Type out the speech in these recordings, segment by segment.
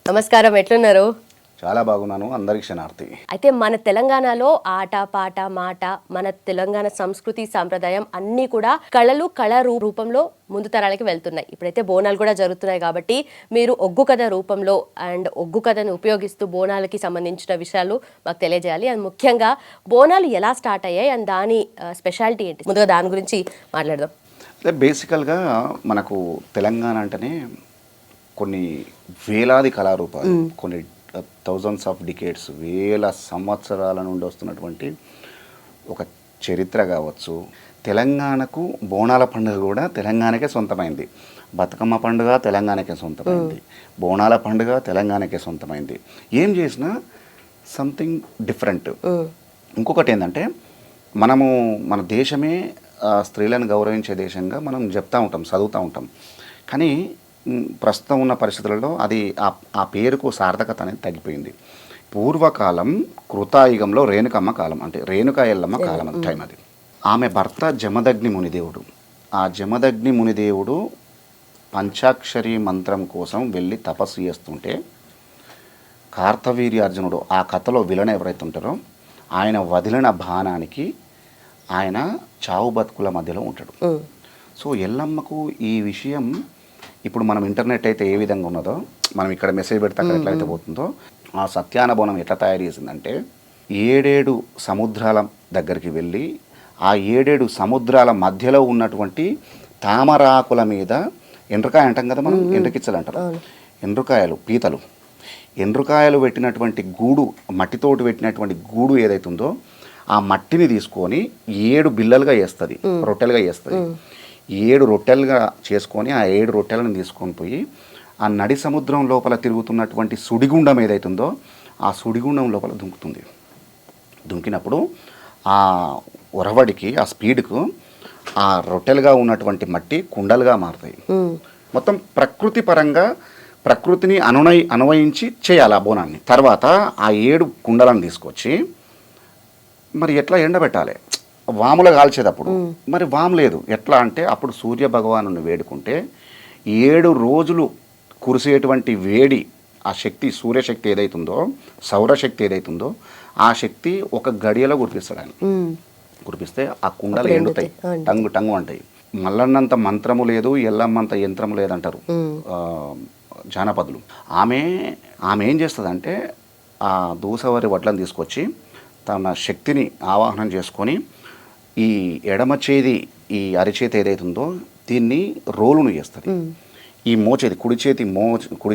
నమస్కారం, ఎట్లున్నారు? చాలా బాగున్నాను. అందరికి క్షణార్థి. అయితే మన తెలంగాణలో ఆట పాట మాట, మన తెలంగాణ సంస్కృతి సాంప్రదాయం అన్నీ కూడా కళ రూపంలో ముందు తరాలకి వెళ్తున్నాయి. ఇప్పుడైతే బోనాలు కూడా జరుగుతున్నాయి కాబట్టి మీరు ఒగ్గు కథ రూపంలో అండ్ ఒగ్గు కథను ఉపయోగిస్తూ బోనాలకి సంబంధించిన విషయాలు మాకు తెలియజేయాలి. అండ్ ముఖ్యంగా బోనాలు ఎలా స్టార్ట్ అయ్యాయి అండ్ దాని స్పెషాలిటీ ఏంటి, ముందుగా దాని గురించి మాట్లాడదాం. బేసికల్గా మనకు తెలంగాణ అంటేనే కొన్ని వేలాది కళారూపాలు, కొన్ని థౌజండ్స్ ఆఫ్ డికేట్స్, వేల సంవత్సరాల నుండి వస్తున్నటువంటి ఒక చరిత్ర కావచ్చు. తెలంగాణకు బోనాల పండుగ కూడా తెలంగాణకే సొంతమైంది. బతుకమ్మ పండుగ తెలంగాణకే సొంతమైంది. బోనాల పండుగ తెలంగాణకే సొంతమైంది. ఏం చేసినా సంథింగ్ డిఫరెంట్. ఇంకొకటి ఏంటంటే మనము మన దేశమే స్త్రీలను గౌరవించే దేశంగా మనం చెప్తూ ఉంటాం, చదువుతూ ఉంటాం. కానీ ప్రస్తుతం ఉన్న పరిస్థితులలో అది ఆ పేరుకు సార్థకత అనేది తగ్గిపోయింది. పూర్వకాలం కృతాయుగంలో రేణుకమ్మ కాలం, అంటే రేణుకా ఎల్లమ్మ కాలం అని టైం అది. ఆమె భర్త జమదగ్ని మునిదేవుడు. ఆ జమదగ్ని మునిదేవుడు పంచాక్షరి మంత్రం కోసం వెళ్ళి తపస్సు చేస్తుంటే కార్తవీర్యార్జునుడు, ఆ కథలో విలన్ ఎవరైతే ఉంటారో, ఆయన వదిలిన బాణానికి ఆయన చావు బతుకుల మధ్యలో ఉంటాడు. సో ఎల్లమ్మకు ఈ విషయం, ఇప్పుడు మనం ఇంటర్నెట్ అయితే ఏ విధంగా ఉన్నదో, మనం ఇక్కడ మెసేజ్ పెడితే అక్కడ ఎట్లయితే పోతుందో, ఆ సత్యానబోనం ఎట్లా తయారు చేసిందంటే 7 సముద్రాల దగ్గరికి వెళ్ళి ఆ 7 సముద్రాల మధ్యలో ఉన్నటువంటి తామరాకుల మీద, ఎండ్రకాయ అంటాం కదా మనం, ఎండ్రకిచ్చలు అంటారు, ఎండ్రకాయలు, పీతలు, ఎండ్రకాయలు పెట్టినటువంటి గూడు, మట్టితోటి పెట్టినటువంటి గూడు ఏదైతే ఉందో ఆ మట్టిని తీసుకొని 7 బిల్లలుగా వేస్తుంది, రొట్టెలుగా వేస్తుంది. 7 రొట్టెలుగా చేసుకొని ఆ 7 రొట్టెలను తీసుకొని పోయి ఆ నడి సముద్రం లోపల తిరుగుతున్నటువంటి సుడిగుండం ఏదైతుందో ఆ సుడిగుండం లోపల దుంకుతుంది. దుంకినప్పుడు ఆ ఒరవడికి, ఆ స్పీడ్కు ఆ రొట్టెలుగా ఉన్నటువంటి మట్టి కుండలుగా మారుతాయి. మొత్తం ప్రకృతి పరంగా ప్రకృతిని అన్వయించి చేయాలి ఆ బోనాన్ని. తర్వాత ఆ 7 కుండలను తీసుకొచ్చి మరి ఎట్లా ఎండబెట్టాలి, వాములు కాల్చేటప్పుడు మరి వాము లేదు. ఎట్లా అంటే అప్పుడు సూర్య భగవాను వేడుకుంటే 7 రోజులు కురిసేటువంటి వేడి, ఆ శక్తి, సూర్యశక్తి ఏదైతుందో, సౌరశక్తి ఏదైతుందో ఆ శక్తి ఒక గడియలో కురిపిస్తాడు ఆయన. కురిపిస్తే ఆ కుండలు ఎండుతాయి, టంగు టంగు అంటాయి. మల్లన్నంత మంత్రము లేదు, ఎల్లమ్మంత యంత్రము లేదంటారు జానపదులు. ఆమె ఏం చేస్తుందంటే ఆ దూసవరి వడ్లను తీసుకొచ్చి తన శక్తిని ఆవాహనం చేసుకొని ఈ ఎడమ చేతి, ఈ అరిచేతి ఏదైతుందో దీన్ని రోలును చేస్తుంది. ఈ మోచేతి, కుడి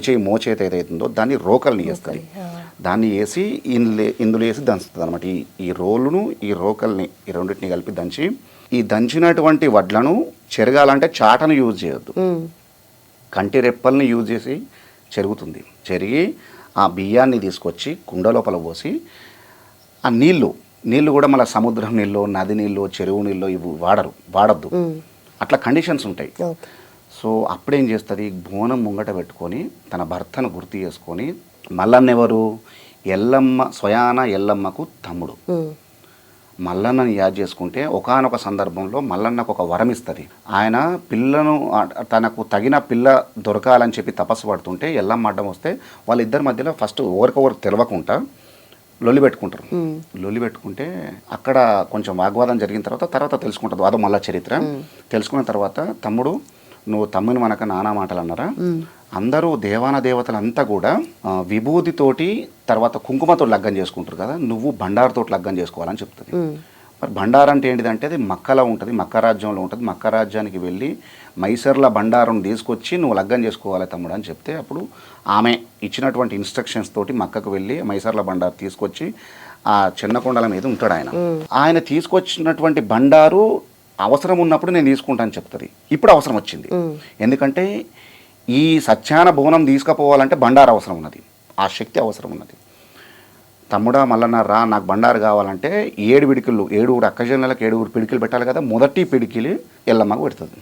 చేయి మోచేతి ఏదైతుందో దాన్ని రోకల్ని చేస్తుంది. దాన్ని వేసి ఇందులో వేసి దంచుతుంది అనమాట. ఈ రోలును, ఈ రోకల్ని, ఈ రెండింటిని కలిపి దంచి, ఈ దంచినటువంటి వడ్లను చెరగాలంటే చాటను యూజ్ చేయొద్దు, కంటి రెప్పల్ని యూజ్ చేసి చెరుగుతుంది. చెరిగి ఆ బియ్యాన్ని తీసుకొచ్చి కుండ లోపల పోసి ఆ నీళ్ళు కూడా మళ్ళీ సముద్రం నీళ్ళు, నది నీళ్ళు, చెరువు నీళ్ళు ఇవి వాడద్దు. అట్లా కండిషన్స్ ఉంటాయి. సో అప్పుడేం చేస్తుంది, బోనం ముంగట పెట్టుకొని తన భర్తను గుర్తు చేసుకొని, మల్లన్నెవరు, ఎల్లమ్మ, స్వయాన ఎల్లమ్మకు తమ్ముడు, మల్లన్నని యాద్ చేసుకుంటే ఒకానొక సందర్భంలో మల్లన్నకు ఒక వరం ఇస్తుంది. ఆయన పిల్లను, తనకు తగిన పిల్ల దొరకాలని చెప్పి తపస్సు పడుతుంటే ఎల్లమ్మ అడ్డం వస్తే వాళ్ళిద్దరి మధ్యలో ఫస్ట్ ఒకరికొకరు తెలవకుండా లొల్లి పెట్టుకుంటారు. లొల్లి పెట్టుకుంటే అక్కడ కొంచెం వాగ్వాదం జరిగిన తర్వాత తెలుసుకుంటుంది, అదో మళ్ళా చరిత్ర. తెలుసుకున్న తర్వాత తమ్ముడు, నువ్వు తమ్ముని మనక నానా మాటలు అన్నారా, అందరూ దేవాన దేవతలంతా కూడా విభూతితోటి తర్వాత కుంకుమతో లగ్గం చేసుకుంటారు కదా, నువ్వు బండారుతో లగ్గం చేసుకోవాలని చెప్తుంది. మరి బండారు అంటే ఏంటిదంటే అది మక్కలో ఉంటుంది, మక్క రాజ్యంలో ఉంటుంది. మక్క రాజ్యానికి వెళ్ళి మైసర్ల బండారును తీసుకొచ్చి నువ్వు లగ్గం చేసుకోవాలి తమ్ముడు అని చెప్తే, అప్పుడు ఆమె ఇచ్చినటువంటి ఇన్స్ట్రక్షన్స్ తోటి మక్కకు వెళ్ళి మైసర్ల బండారు తీసుకొచ్చి ఆ చిన్నకొండల మీద ఉంటాడు ఆయన. ఆయన తీసుకొచ్చినటువంటి బండారు అవసరం ఉన్నప్పుడు నేను తీసుకుంటాను చెప్తుంది. ఇప్పుడు అవసరం వచ్చింది, ఎందుకంటే ఈ సత్యాన బోనం తీసుకుపోవాలంటే బండారు అవసరం ఉన్నది, ఆ శక్తి అవసరం ఉన్నది. తమ్ముడా మల్లన్న రా, నాకు బండారు కావాలంటే 7 పిడికిళ్ళు, 7 అక్కజనులకు 7 పిడికిలు పెట్టాలి కదా. మొదటి పిడికిలి ఎల్లమ్మకు పెడుతుంది.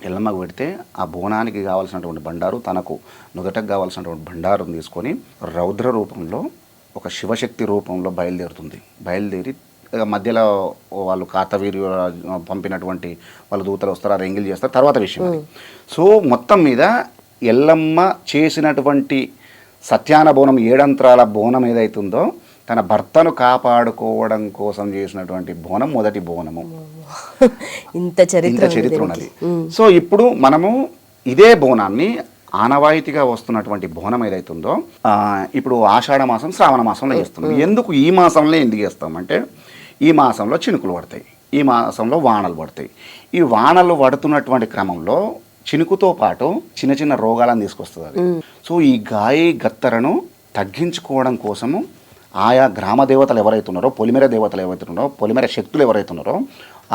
ఎల్లమ్మకు పెడితే ఆ బోనానికి కావాల్సినటువంటి బండారు, తనకు నుదటకు కావాల్సినటువంటి బండారును తీసుకొని రౌద్ర రూపంలో, ఒక శివశక్తి రూపంలో బయలుదేరి మధ్యలో వాళ్ళు కార్తవీర్యు పంపినటువంటి వాళ్ళ దూతలు వస్తారు, ఆ ఎంగిల్ చేస్తారు, తర్వాత విషయం. సో మొత్తం మీద ఎల్లమ్మ చేసినటువంటి సత్యాన బోనం 7 అంత్రాల బోనం ఏదైతుందో తన భర్తను కాపాడుకోవడం కోసం చేసినటువంటి బోనం మొదటి బోనము. ఇంత చరిత్ర ఉన్నది. సో ఇప్పుడు మనము ఇదే బోనాన్ని ఆనవాయితీగా వస్తున్నటువంటి బోనం ఏదైతుందో ఇప్పుడు ఆషాఢ మాసం శ్రావణ మాసంలో చేస్తున్నాం. ఎందుకు ఈ మాసంలో ఎందుకు చేస్తామంటే ఈ మాసంలో చినుకులు పడతాయి, ఈ మాసంలో వానలు పడతాయి. ఈ వానలు పడుతున్నటువంటి క్రమంలో చినుకుతో పాటు చిన్న చిన్న రోగాలను తీసుకొస్తుంది అది. సో ఈ గాయి గత్తరను తగ్గించుకోవడం కోసము ఆయా గ్రామ దేవతలు ఎవరైతున్నారో, పొలిమేర దేవతలు ఎవరైతున్నారో, పొలిమేర శక్తులు ఎవరైతున్నారో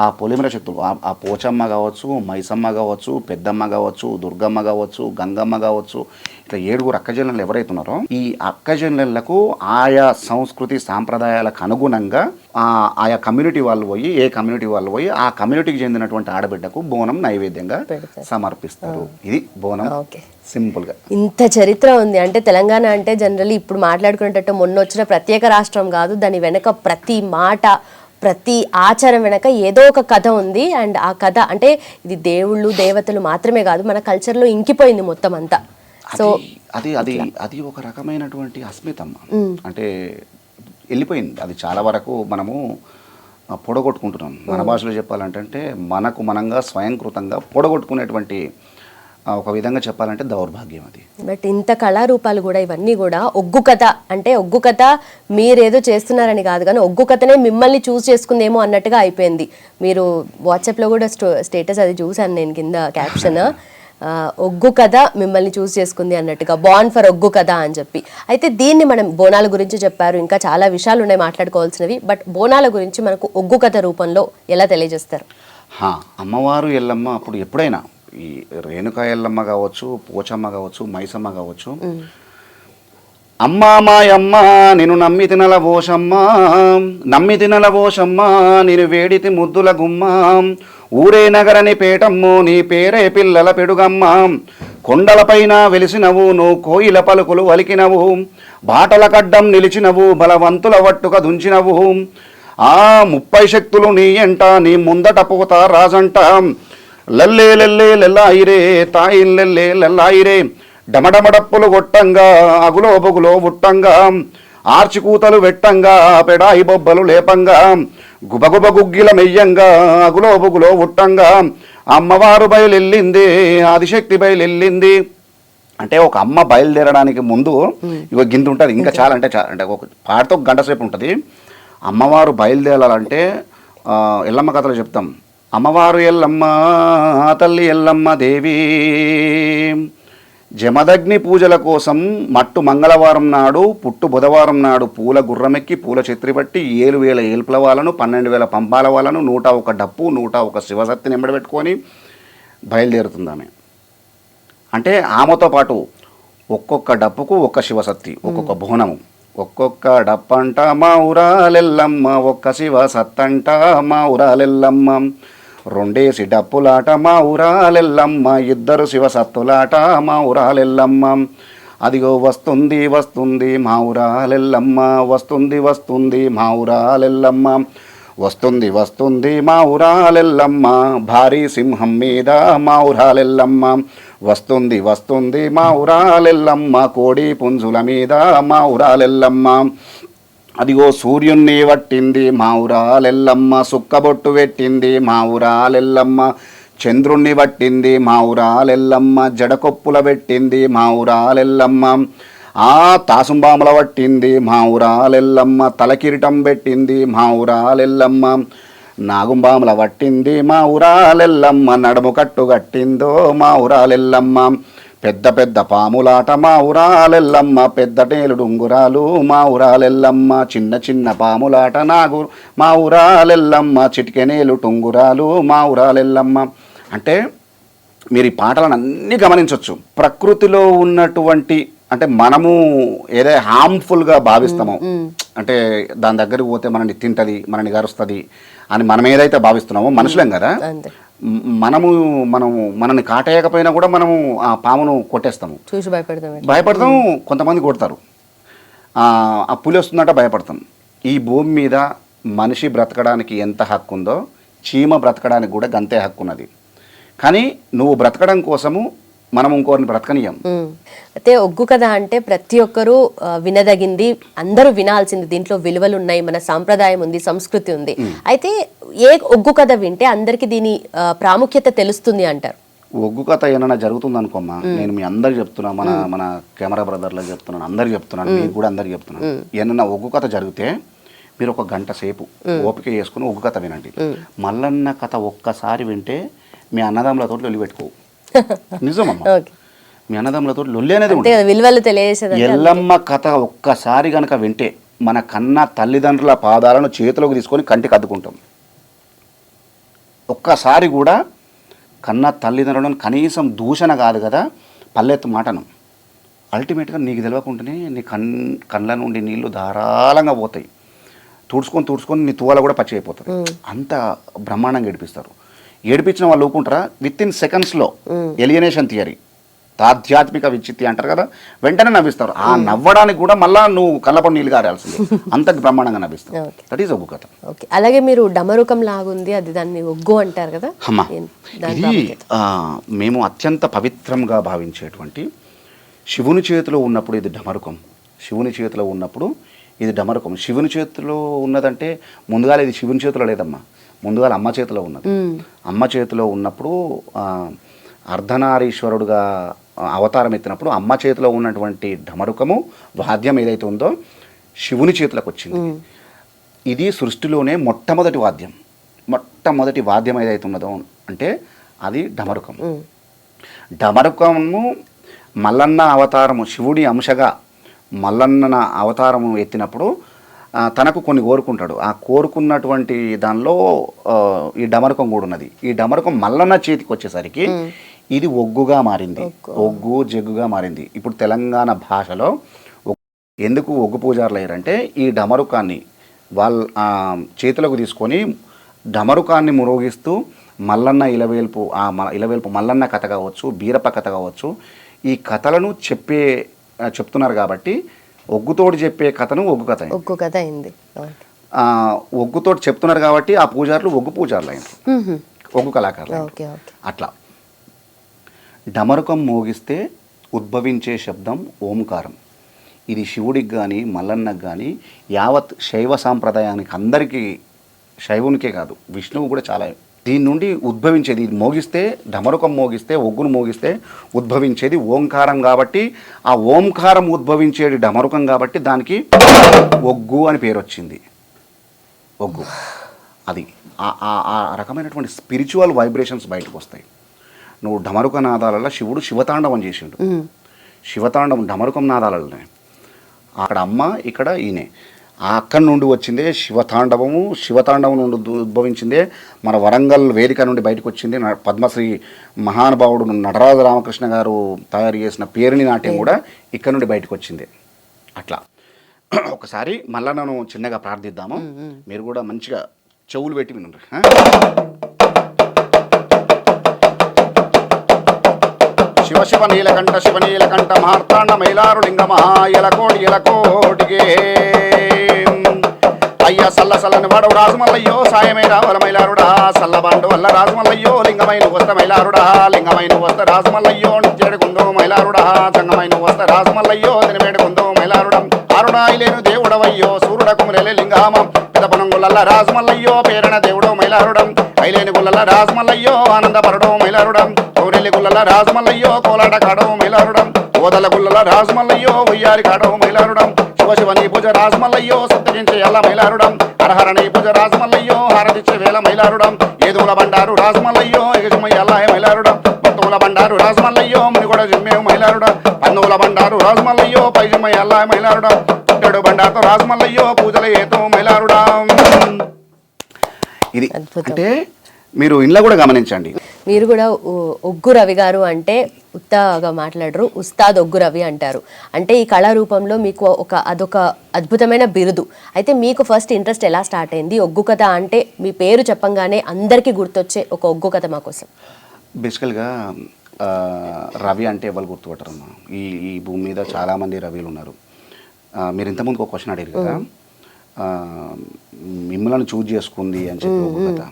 ఆ పొలిమేర శక్తులు ఆ పోచమ్మ కావచ్చు, మైసమ్మ కావచ్చు, పెద్దమ్మ కావచ్చు, దుర్గమ్మ కావచ్చు, గంగమ్మ కావచ్చు, ఇట్లా 7 అక్కజనులు ఎవరైతున్నారో ఈ అక్కజనులకు ఆయా సంస్కృతి సాంప్రదాయాలకు అనుగుణంగా ఆయా కమ్యూనిటీ వాళ్ళు పోయి ఆ కమ్యూనిటీకి చెందినటువంటి ఆడబిడ్డకు బోనం నైవేద్యంగా సమర్పిస్తారు. ఇది బోనం సింపుల్ గా. ఇంత చరిత్ర ఉంది అంటే తెలంగాణ అంటే జనరల్లీ ఇప్పుడు మాట్లాడుకునేటట్టు మొన్న వచ్చిన ప్రత్యేక రాష్ట్రం కాదు. దాని వెనక ప్రతి మాట, ప్రతి ఆచారం వెనక ఏదో ఒక కథ ఉంది. అండ్ ఆ కథ అంటే ఇది దేవుళ్ళు దేవతలు మాత్రమే కాదు, మన కల్చర్లో ఇంకిపోయింది మొత్తం అంతా. సో అది ఒక రకమైనటువంటి అస్మితమ్మ, అంటే వెళ్ళిపోయింది. అది చాలా వరకు మనము పొడగొట్టుకుంటున్నాం. మన భాషలో చెప్పాలంటే మనకు మనంగా స్వయంకృతంగా పొడగొట్టుకునేటువంటి ఒక విధంగా చెప్పాలంటే దౌర్భాగ్యం అది. బట్ ఇంత కళారూపాలు కూడా ఇవన్నీ కూడా ఒగ్గు కథ అంటే ఒగ్గు కథ మీరేదో చేస్తున్నారని కాదు కానీ ఒగ్గు కథనే మిమ్మల్ని చూస్ చేసుకుందేమో అన్నట్టుగా అయిపోయింది. మీరు వాట్సాప్లో కూడా స్టేటస్ అది చూసాను నేను, కింద క్యాప్షన్ ఒగ్గు కథ మిమ్మల్ని చూస్ చేసుకుంది అన్నట్టుగా, బాన్ ఫర్ ఒగ్గు కథ అని చెప్పి. అయితే దీన్ని మనం బోనాల గురించి చెప్పారు, ఇంకా చాలా విషయాలు ఉన్నాయి మాట్లాడుకోవాల్సినవి. బట్ బోనాల గురించి మనకు ఒగ్గు కథ రూపంలో ఎలా తెలియజేస్తారు? అమ్మవారు ఎల్లమ్మ అప్పుడు ఎప్పుడైనా ఈ రేణుకా ఎల్లమ్మ కావచ్చు, పోచమ్మ కావచ్చు, మైసమ్మ కావచ్చు, అమ్మా మాయమ్మ నేను నమ్మి తినల ఓషమ్మ నేను వేడితి ముద్దుల గుమ్మ, ఊరే నగరని పేటమ్ము నీ పేరే పిల్లల పెడుగమ్మ, కొండలపైన వెలిసినవు నువ్వు కోయిల పలుకులు వలికినవు, బాటల కడ్డం నిలిచినవు బలవంతుల వట్టుక దుంచినవు, 30 శక్తులు నీ ఎంట నీ ముందట పోత రాజంట, లల్లే లల్లే లెల్లాయిరే తాయిల్లెల్లే లెల్లాయిరే, డమడమడప్పులు కొట్టంగా అగులో బొగులో ఉట్టంగా, ఆర్చికూతలు వెట్టంగా పెడాయి బొబ్బలు లేపంగా, గుబగుబ గుగ్గిల మెయ్యంగా అగులో బొగులో ఉట్టంగా, అమ్మవారు బయలెళ్ళింది ఆదిశక్తి బయలెళ్ళింది. అంటే ఒక అమ్మ బయలుదేరడానికి ముందు ఇక గింత ఉంటుంది, ఇంకా చాలా అంటే ఒక పాటతో గంట సేపు ఉంటుంది. అమ్మవారు బయలుదేరాలంటే ఎల్లమ్మ కథలు చెప్తాం. అమ్మవారు ఎల్లమ్మ తల్లి ఎల్లమ్మ దేవి జమదగ్ని పూజల కోసం మట్టు మంగళవారం నాడు పుట్టు బుధవారం నాడు పూల గుర్రమెక్కి పూల ఛత్రి పట్టి 7,000 ఏల్పుల వాళ్ళను 12,000 పంపాల వాళ్ళను 101 డప్పు 101 శివసత్తిని ఎంబడబెట్టుకొని బయలుదేరుతుంది ఆమె. అంటే ఆమెతో పాటు ఒక్కొక్క డప్పుకు ఒక్క శివసత్తి, ఒక్కొక్క బోనము, ఒక్కొక్క డప్పంట మా ఊరాలెల్లమ్మ, ఒక్క శివసత్తంట మా ఊరాలెల్లమ్మ, 2 డప్పులాట మా ఊరాలెల్లమ్మ, 2 శివసత్తులాట మా ఊరాలెల్లమ్మ, అదిగో వస్తుంది వస్తుంది మా ఊరాలెల్లమ్మ, వస్తుంది మా ఊరాలెల్లమ్మ, వస్తుంది మా ఊరాలెల్లమ్మ, భారీ సింహం మీద మా ఊరాలెల్లమ్మ, వస్తుంది మా ఊరాలెల్లమ్మ, కోడి పుంజుల మీద మా ఊరాలెల్లమ్మ, అదిగో సూర్యుణ్ణి వట్టింది మా ఊరాలెల్లమ్మ, సుక్కబొట్టు పెట్టింది మా ఊరాలెల్లమ్మ, చంద్రుణ్ణి వట్టింది మా ఊరాలెల్లమ్మ, జడకొప్పుల పెట్టింది మా ఊరాలెల్లమ్మ, తాసుంబాముల వట్టింది మా ఊరాలెల్లమ్మ, తలకిరీటం పెట్టింది మా ఊరాలెల్లమ్మ, నాగుంబాముల వట్టింది మా ఊరాలెల్లమ్మ, నడుము కట్టు కట్టిందో మా ఊరాలెల్లమ్మ, పెద్ద పెద్ద పాములాట మా ఊరాలెల్లమ్మ, పెద్ద టేలుడు ఉంగురాలు మా ఊరాలెల్లమ్మ, చిన్న చిన్న పాములాట మా ఊరాలెల్లమ్మ, చిటికెనేలు టుంగురాలు మా ఊరాలెల్లమ్మ. అంటే మీరు ఈ పాటలను అన్నీ గమనించవచ్చు. ప్రకృతిలో ఉన్నటువంటి అంటే మనము ఏదో హార్మ్ఫుల్గా భావిస్తామో, అంటే దాని దగ్గరికి పోతే మనని తింటది, మనని గరుస్తుంది అని మనం ఏదైతే భావిస్తున్నామో, మనుషులేం కదా, మనని కాటేయకపోయినా కూడా మనము ఆ పామును కొట్టేస్తాము, చూసి భయపడతాం. కొంతమంది కొడతారు, ఆ పులి వస్తుందంటే భయపడతాం. ఈ భూమి మీద మనిషి బ్రతకడానికి ఎంత హక్కు ఉందో చీమ బ్రతకడానికి కూడా గంతే హక్కు ఉన్నది. కానీ నువ్వు బ్రతకడం కోసము మనం ఇంకోరిని బ్రతకనీయం. అయితే ఒగ్గు కథ అంటే ప్రతి ఒక్కరూ వినదగింది, అందరూ వినాల్సింది. దీంట్లో విలువలు ఉన్నాయి, మన సాంప్రదాయం ఉంది, సంస్కృతి ఉంది. అయితే ఏ ఒగ్గు కథ వింటే అందరికి దీని ప్రాముఖ్యత తెలుస్తుంది అంటారు? ఒగ్గు కథ ఏమైనా జరుగుతుంది అనుకోమ్మా, నేను మీ అందరికి చెప్తున్నా, మన కెమెరా బ్రదర్లకు చెప్తున్నాను, అందరికి చెప్తున్నాను, మీకు కూడా అందరికి చెప్తున్నాను. ఏమన్నా ఒగ్గు కథ జరిగితే మీరు ఒక గంట సేపు ఓపిక చేసుకుని ఒగ్గు కథ వినండి. మల్లన్న కథ ఒక్కసారి వింటే మీ అన్నదమ్ములతో లొల్లి పెట్టుకోవు. నిజమమ్మా, మీ అన్నదమ్ములతో లొల్లి అనేది విలువలు తెలియజేసేది. ఎల్లమ్మ కథ ఒక్కసారి గనక వింటే మన కన్న తల్లిదండ్రుల పాదాలను చేతిలోకి తీసుకొని కంటికి అద్దుకుంటాం. ఒక్కసారి కూడా కన్న తల్లిదండ్రులను కనీసం దూషణ కాదు కదా, పల్లెత్తు మాటను అల్టిమేట్గా నీకు తెలియకుండానే నీ కళ్ళ నుండి నీళ్లు ధారాళంగా పోతాయి. తుడుచుకొని నీ తువాల కూడా పచ్చి అయిపోతుంది. అంత బ్రహ్మాండంగా ఏడిపిస్తారు. ఏడిపించిన వాళ్ళు ఊపుకుంటారా, విత్ ఇన్ సెకండ్స్లో ఎలియనేషన్ థియరీ, ఆధ్యాత్మిక విచిత్తి అంటారు కదా, వెంటనే నవ్విస్తారు. ఆ నవ్వడానికి కూడా మళ్ళీ నువ్వు కళ్ళపడి నీళ్ళు గారాల్సింది, అంత బ్రహ్మాండంగా నవ్విస్తావు. దట్ ఈస్ ఒగ్గు కథ. అలాగే మీరు డమరుకం లాగుంది, అది దాన్ని ఒగ్గు అంటారు కదా. అమ్మా, ఇది మేము అత్యంత పవిత్రంగా భావించేటువంటి శివుని చేతిలో ఉన్నప్పుడు ఇది డమరుకం. శివుని చేతిలో ఉన్నప్పుడు ఇది డమరుకం. శివుని చేతిలో ఉన్నదంటే ముందుగా ఇది శివుని చేతిలో లేదమ్మా, ముందుగా అమ్మ చేతిలో ఉన్నది. అమ్మ చేతిలో ఉన్నప్పుడు అర్ధనారీశ్వరుడుగా అవతారం ఎత్తినప్పుడు అమ్మ చేతిలో ఉన్నటువంటి డమరుకము వాద్యం ఏదైతే ఉందో శివుని చేతులకు వచ్చింది. ఇది సృష్టిలోనే మొట్టమొదటి వాద్యం ఏదైతే ఉన్నదో అంటే అది డమరుకం. డమరుకము మల్లన్న అవతారము, శివుడి అంశగా మల్లన్న అవతారము ఎత్తినప్పుడు తనకు కొన్ని కోరుకుంటాడు. ఆ కోరుకున్నటువంటి దానిలో ఈ డమరుకం కూడా ఉన్నది. ఈ డమరుకం మల్లన్న చేతికి వచ్చేసరికి ఇది ఒగ్గుగా మారింది, ఒగ్గు జగ్గుగా మారింది. ఇప్పుడు తెలంగాణ భాషలో ఎందుకు ఒగ్గు పూజారులు అయ్యారంటే ఈ డమరుకాన్ని వాళ్ళ చేతులకు తీసుకొని డమరుకాన్ని మురోగిస్తూ మల్లన్న ఇలవేల్పు, ఇలవేల్పు మల్లన్న కథ కావచ్చు, బీరప్ప కథ కావచ్చు, ఈ కథలను చెప్తున్నారు కాబట్టి ఒగ్గుతోటి చెప్పే కథను ఒగ్గు కథ అయింది. ఒగ్గుతోటి చెప్తున్నారు కాబట్టి ఆ పూజారులు ఒగ్గు పూజారులు అయ్యారు, ఒగ్గు కళాకారులు. అట్లా డమరుకం మోగిస్తే ఉద్భవించే శబ్దం ఓంకారం. ఇది శివుడికి కానీ మల్లన్నకు కానీ యావత్ శైవ సాంప్రదాయానికి అందరికీ, శైవునికే కాదు విష్ణువు కూడా చాలా, దీని నుండి ఉద్భవించేది మోగిస్తే, డమరుకం మోగిస్తే, ఒగ్గును మోగిస్తే ఉద్భవించేది ఓంకారం కాబట్టి, ఆ ఓంకారం ఉద్భవించేది డమరుకం కాబట్టి దానికి ఒగ్గు అని పేరు వచ్చింది. ఒగ్గు అది ఆ రకమైనటువంటి స్పిరిచువల్ వైబ్రేషన్స్ బయటకు వస్తాయి. నువ్వు డమరుక నాదాలలో శివుడు శివతాండవం చేసిండు, శివతాండవం డమరుకం నాదాలలోనే. అక్కడ అమ్మ, ఇక్కడ ఈయనే. ఆ అక్కడి నుండి వచ్చిందే శివతాండవము, శివతాండవం నుండి ఉద్భవించిందే మన వరంగల్ వేదిక నుండి బయటకు వచ్చింది పద్మశ్రీ మహానుభావుడు నటరాజ రామకృష్ణ గారు తయారు చేసిన పేరుని నాట్యం కూడా ఇక్కడ నుండి బయటకు వచ్చింది. అట్లా ఒకసారి మళ్ళా నన్ను చిన్నగా ప్రార్థిద్దాము, మీరు కూడా మంచిగా చెవులు పెట్టి వినండి. శివ శివ నీలకంఠ శివ నీలకంఠ మార్తాండ మైలారు లింగ మహాయలకోటి ఎలకోటిగే అయ్య సల్ల సల్లని వాడు రాజమల్లయ్యో సాయమై రావల మైలారుడా సల్లబండు వల్ల రాజమల్లయ్యో లింగమైన వస్త మైలారుడా లింగమైన వస్త రాజమల్లయ్యో నిత్యడుకుందో మైలారుడా చంగమైన వస్త రాజమల్లయ్యో తినబెడుకుందో మైలారుడం ఆరుడాయిలేను దేవుడవయ్యో సూర్యుడకు మురలే లింగామం పెదపనం గుల్లల్ల రాజమల్లయ్యో పేరణ దేవుడో మైలారుడం ఐలేని గుల్లల రాజమల్లయ్యో ఆనందపరడో మైలారుడం ఊరెల్లి గుల్లల రాజమల్లయ్యో కోలాట కాడో మైలారుడం ఓదల గుల్లల రాజమల్లయ్యో ఉయ్యారి కాడో మైలారుడం శివ శివ నీ పూజ రాజమల్లయ్యో సప్తగించే అల్ల మైలారుడం హరహర నీ పూజ రాజమల్లయ్యో హారతిచ్చే వేల మైలారుడం ఏదుల బండారు రాజమల్లయ్యో ఎగజమయ్య అల్లాయ మైలారుడం భక్తుల బండారు రాజమల్లయ్యో మునిగొడ జిమ్మేవు మైలారుడం పన్నుల బండారు రాజమల్లయ్యో పైజమయ్య అల్లాయ మైలారుడం పుట్టెడు బండారుతో రాజమల్లయ్యో పూజల ఏతో మైలారుడం. ఇది అంటే మీరు ఇంట్లో కూడా గమనించండి. మీరు కూడా ఒగ్గు రవి గారు అంటే ఉత్తగా మాట్లాడరు, ఉస్తాద్ ఒగ్గు రవి అంటారు. అంటే ఈ కళారూపంలో మీకు అదొక అద్భుతమైన బిరుదు. అయితే మీకు ఫస్ట్ ఇంట్రెస్ట్ ఎలా స్టార్ట్ అయింది? ఒగ్గు కథ అంటే మీ పేరు చెప్పంగానే అందరికీ గుర్తొచ్చే ఒక ఒగ్గు కథ మా కోసం. బేసికల్గా రవి అంటే ఎవరు గుర్తుపట్టరమ్మా, ఈ భూమి మీద చాలామంది రవిలు ఉన్నారు. మీరు ఇంతకుముందుకు ఒక క్వశ్చన్ అడిగారు కదా, మిమ్మల్ని చూజ్ చేసుకుంది అని చెప్పి ఒగ్గు కథ.